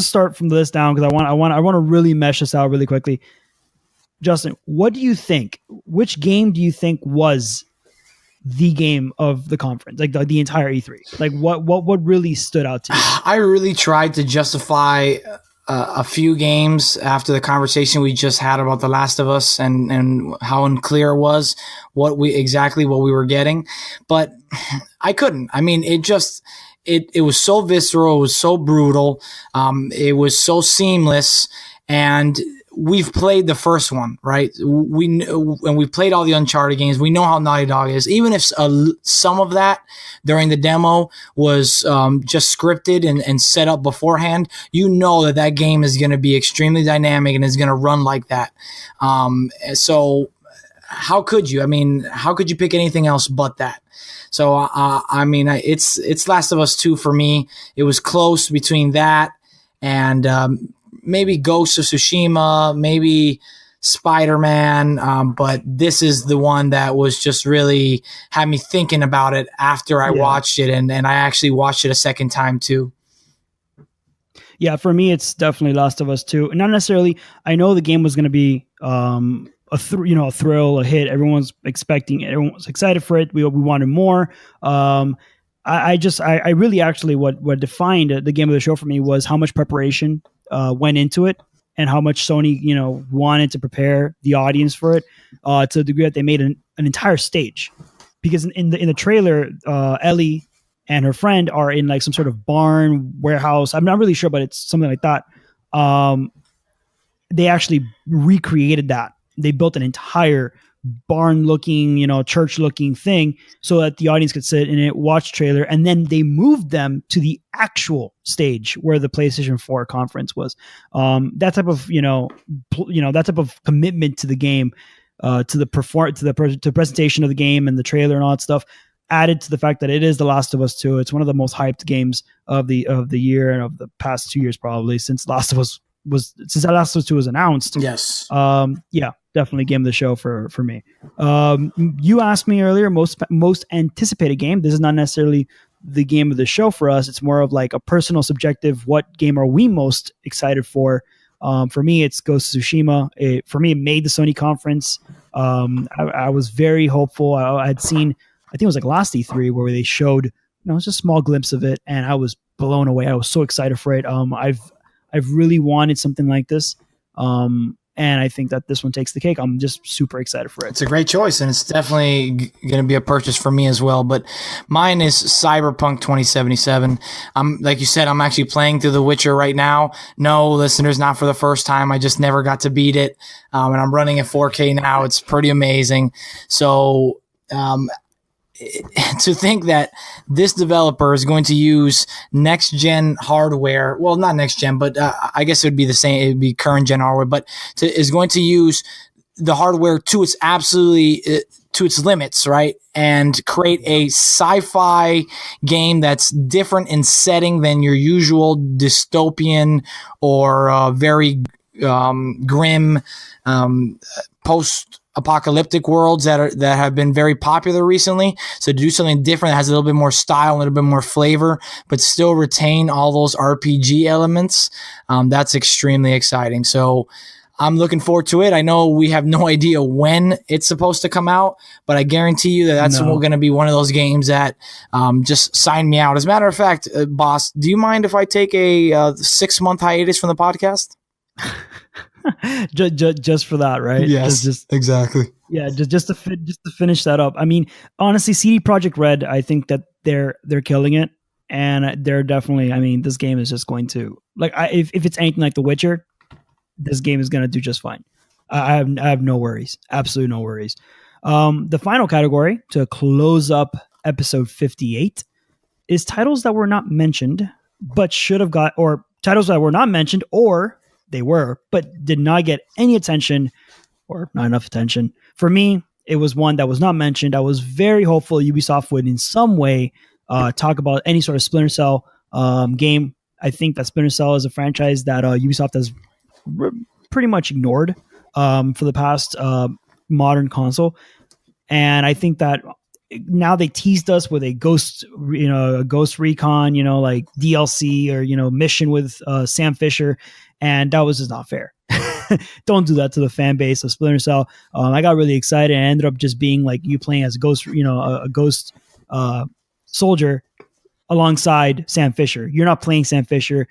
Speaker 1: start from the list down because I want to really mesh this out really quickly. Justin, what do you think? Which game do you think was the game of the conference, like the entire E3? Like what really stood out to you?
Speaker 2: I really tried to justify a few games after the conversation we just had about The Last of Us and how unclear it was what we were getting, but I couldn't. I mean, it was so visceral, it was so brutal, it was so seamless, and we've played the first one, right? And we've played all the Uncharted games. We know how Naughty Dog is. Even if some of that during the demo was just scripted and set up beforehand, you know that game is going to be extremely dynamic and is going to run like that. So how could you? I mean, how could you pick anything else but that? So, I mean, it's Last of Us 2 for me. It was close between that and maybe Ghost of Tsushima, maybe Spider-Man, but this is the one that was just really had me thinking about it after I watched it, and I actually watched it a second time too.
Speaker 1: Yeah, for me, it's definitely Last of Us 2. Not necessarily. I know the game was going to be a thrill, a hit. Everyone's expecting it. Everyone was excited for it. We wanted more. I really actually what defined the game of the show for me was how much preparation went into it and how much Sony, wanted to prepare the audience for it to the degree that they made an entire stage. Because in the trailer, Ellie and her friend are in like some sort of barn warehouse. I'm not really sure, but it's something like that. They actually recreated that. They built an entire barn-looking, church-looking thing so that the audience could sit in it, watch trailer, and then they moved them to the actual stage where the PlayStation 4 conference was. That type of, that type of commitment to the game, to the presentation of the game and the trailer and all that stuff, added to the fact that it is The Last of Us 2. It's one of the most hyped games of the year and of the past 2 years, probably since Last of Us 2 was announced.
Speaker 2: Yes.
Speaker 1: Yeah, definitely game of the show for me. You asked me earlier, most anticipated game. This is not necessarily the game of the show for us. It's more of like a personal subjective. What game are we most excited for? For me, it's Ghost of Tsushima. For me, it made the Sony conference. I was very hopeful. I'd seen, I think it was like last E3 where they showed, just a small glimpse of it, and I was blown away. I was so excited for it. I've really wanted something like this. And I think that this one takes the cake. I'm just super excited for it.
Speaker 2: It's a great choice, and it's definitely going to be a purchase for me as well. But mine is Cyberpunk 2077. Like you said, I'm actually playing through The Witcher right now. No, listeners, not for the first time. I just never got to beat it, and I'm running at 4K now. It's pretty amazing. So to think that this developer is going to use next gen hardware, well, not next gen, but I guess it would be the same. It would be current gen hardware, but is going to use the hardware to its to its limits, right? And create a sci-fi game that's different in setting than your usual dystopian or very grim post-apocalyptic worlds that have been very popular recently. So to do something different that has a little bit more style, a little bit more flavor, but still retain all those RPG elements, that's extremely exciting. So I'm looking forward to it. I know we have no idea when it's supposed to come out, but I guarantee you that's going to be one of those games that just sign me out. As a matter of fact, boss, do you mind if I take a 6-month hiatus from the podcast?
Speaker 1: just for that, right?
Speaker 2: Yes, just exactly.
Speaker 1: Yeah, just to finish that up. I mean, honestly, CD Projekt Red, I think that they're killing it, and they're definitely. I mean, this game is just going to if it's anything like The Witcher, this game is going to do just fine. I have no worries, absolutely no worries. The final category to close up episode 58 is titles that were not mentioned but should have got, or titles that were not mentioned or they were, but did not get any attention or not enough attention. For me, it was one that was not mentioned. I was very hopeful Ubisoft would in some way talk about any sort of Splinter Cell game. I think that Splinter Cell is a franchise that Ubisoft has pretty much ignored for the past modern console. And I think that now they teased us with a Ghost Recon, like DLC or, mission with Sam Fisher. And that was just not fair. Don't do that to the fan base of Splinter Cell. I got really excited and ended up just being like you playing as a ghost, a ghost soldier alongside Sam Fisher. You're not playing Sam Fisher.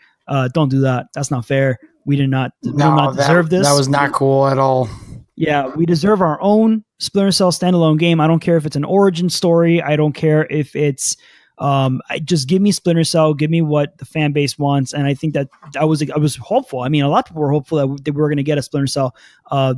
Speaker 1: Don't do that. That's not fair. We did not deserve this.
Speaker 2: That was not cool at all.
Speaker 1: Yeah, we deserve our own Splinter Cell standalone game. I don't care if it's an origin story. I don't care if it's just give me Splinter Cell, give me what the fan base wants. And I think that I was hopeful. I mean, a lot of people were hopeful that we were going to get a Splinter Cell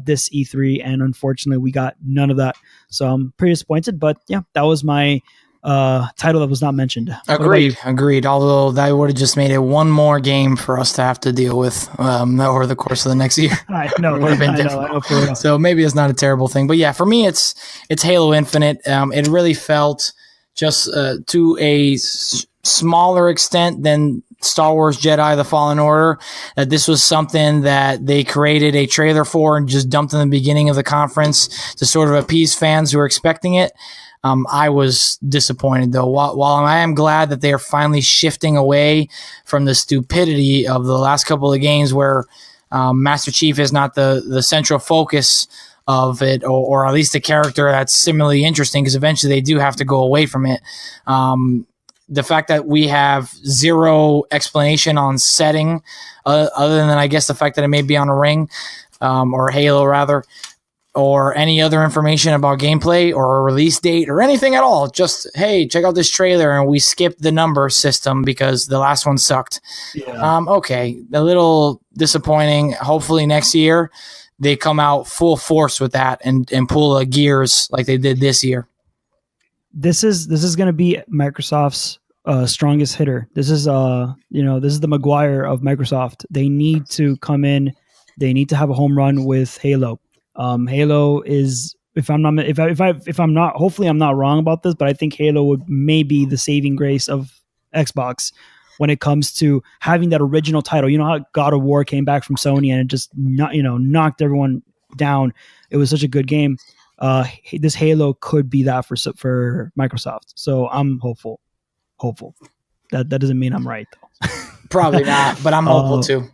Speaker 1: this E3, and unfortunately we got none of that. So I'm pretty disappointed, but yeah, that was my title that was not mentioned.
Speaker 2: Agreed. Although that would have just made it one more game for us to have to deal with over the course of the next year.
Speaker 1: I know. It would have been different.
Speaker 2: So maybe it's not a terrible thing. But yeah, for me, it's Halo Infinite. It really felt just to a smaller extent than Star Wars Jedi: The Fallen Order, that this was something that they created a trailer for and just dumped in the beginning of the conference to sort of appease fans who were expecting it. I was disappointed, though. While I am glad that they are finally shifting away from the stupidity of the last couple of games where Master Chief is not the central focus of it, or at least a character that's similarly interesting, because eventually they do have to go away from it. The fact that we have zero explanation on setting, other than I guess the fact that it may be on a ring, or Halo rather, or any other information about gameplay or a release date or anything at all. Just, hey, check out this trailer, and we skipped the number system because the last one sucked. Yeah. Okay, a little disappointing. Hopefully next year they come out full force with that and pull the gears like they did this year.
Speaker 1: This is going to be Microsoft's strongest hitter. This is this is the Maguire of Microsoft. They need to come in. They need to have a home run with Halo. Halo is, if I'm not, hopefully I'm not wrong about this, but I think Halo would maybe the saving grace of Xbox when it comes to having that original title. You know how God of War came back from Sony and it just knocked everyone down. It was such a good game. This Halo could be that for Microsoft. So I'm hopeful. That doesn't mean I'm right though.
Speaker 2: Probably not, but I'm hopeful too.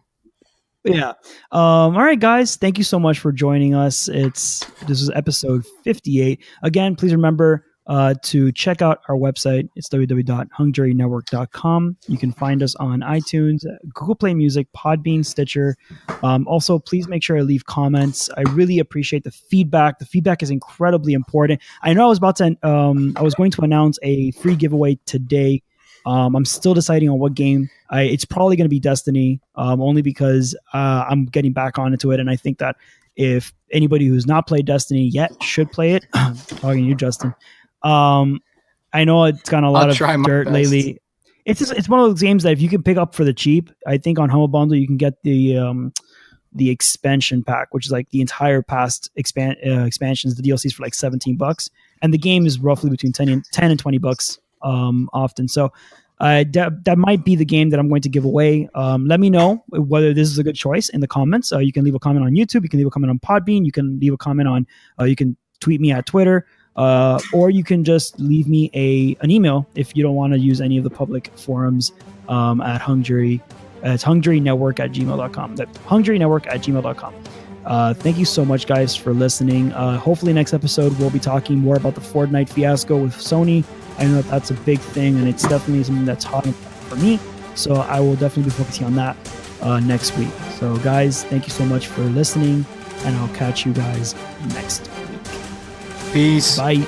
Speaker 1: Yeah. All right, guys. Thank you so much for joining us. This is episode 58. Again, please remember to check out our website. It's www.hungjurynetwork.com. You can find us on iTunes, Google Play Music, Podbean, Stitcher. Also, please make sure to leave comments. I really appreciate the feedback. The feedback is incredibly important. I know I was going to announce a free giveaway today. I'm still deciding on what game. It's probably going to be Destiny, only because I'm getting back onto it, and I think that if anybody who's not played Destiny yet should play it, talking to you, Justin. I know it's gotten a lot of dirt lately. It's one of those games that if you can pick up for the cheap, I think on Humble Bundle you can get the expansion pack, which is like the entire past expansions, the DLCs for like $17, and the game is roughly between 10 and $20 often. So that might be the game that I'm going to give away. Let me know whether this is a good choice in the comments. You can leave a comment on YouTube. You can leave a comment on Podbean. You can leave a comment on. You can tweet me at Twitter, or you can just leave me an email if you don't want to use any of the public forums at Hungjury. It's hungjurynetwork@gmail.com. That's hungjurynetwork@gmail.com. Thank you so much, guys, for listening. Hopefully next episode we'll be talking more about the Fortnite fiasco with Sony. I know that's a big thing, and it's definitely something that's hot for me. So I will definitely be focusing on that next week. So, guys, thank you so much for listening, and I'll catch you guys next week.
Speaker 2: Peace.
Speaker 1: Bye.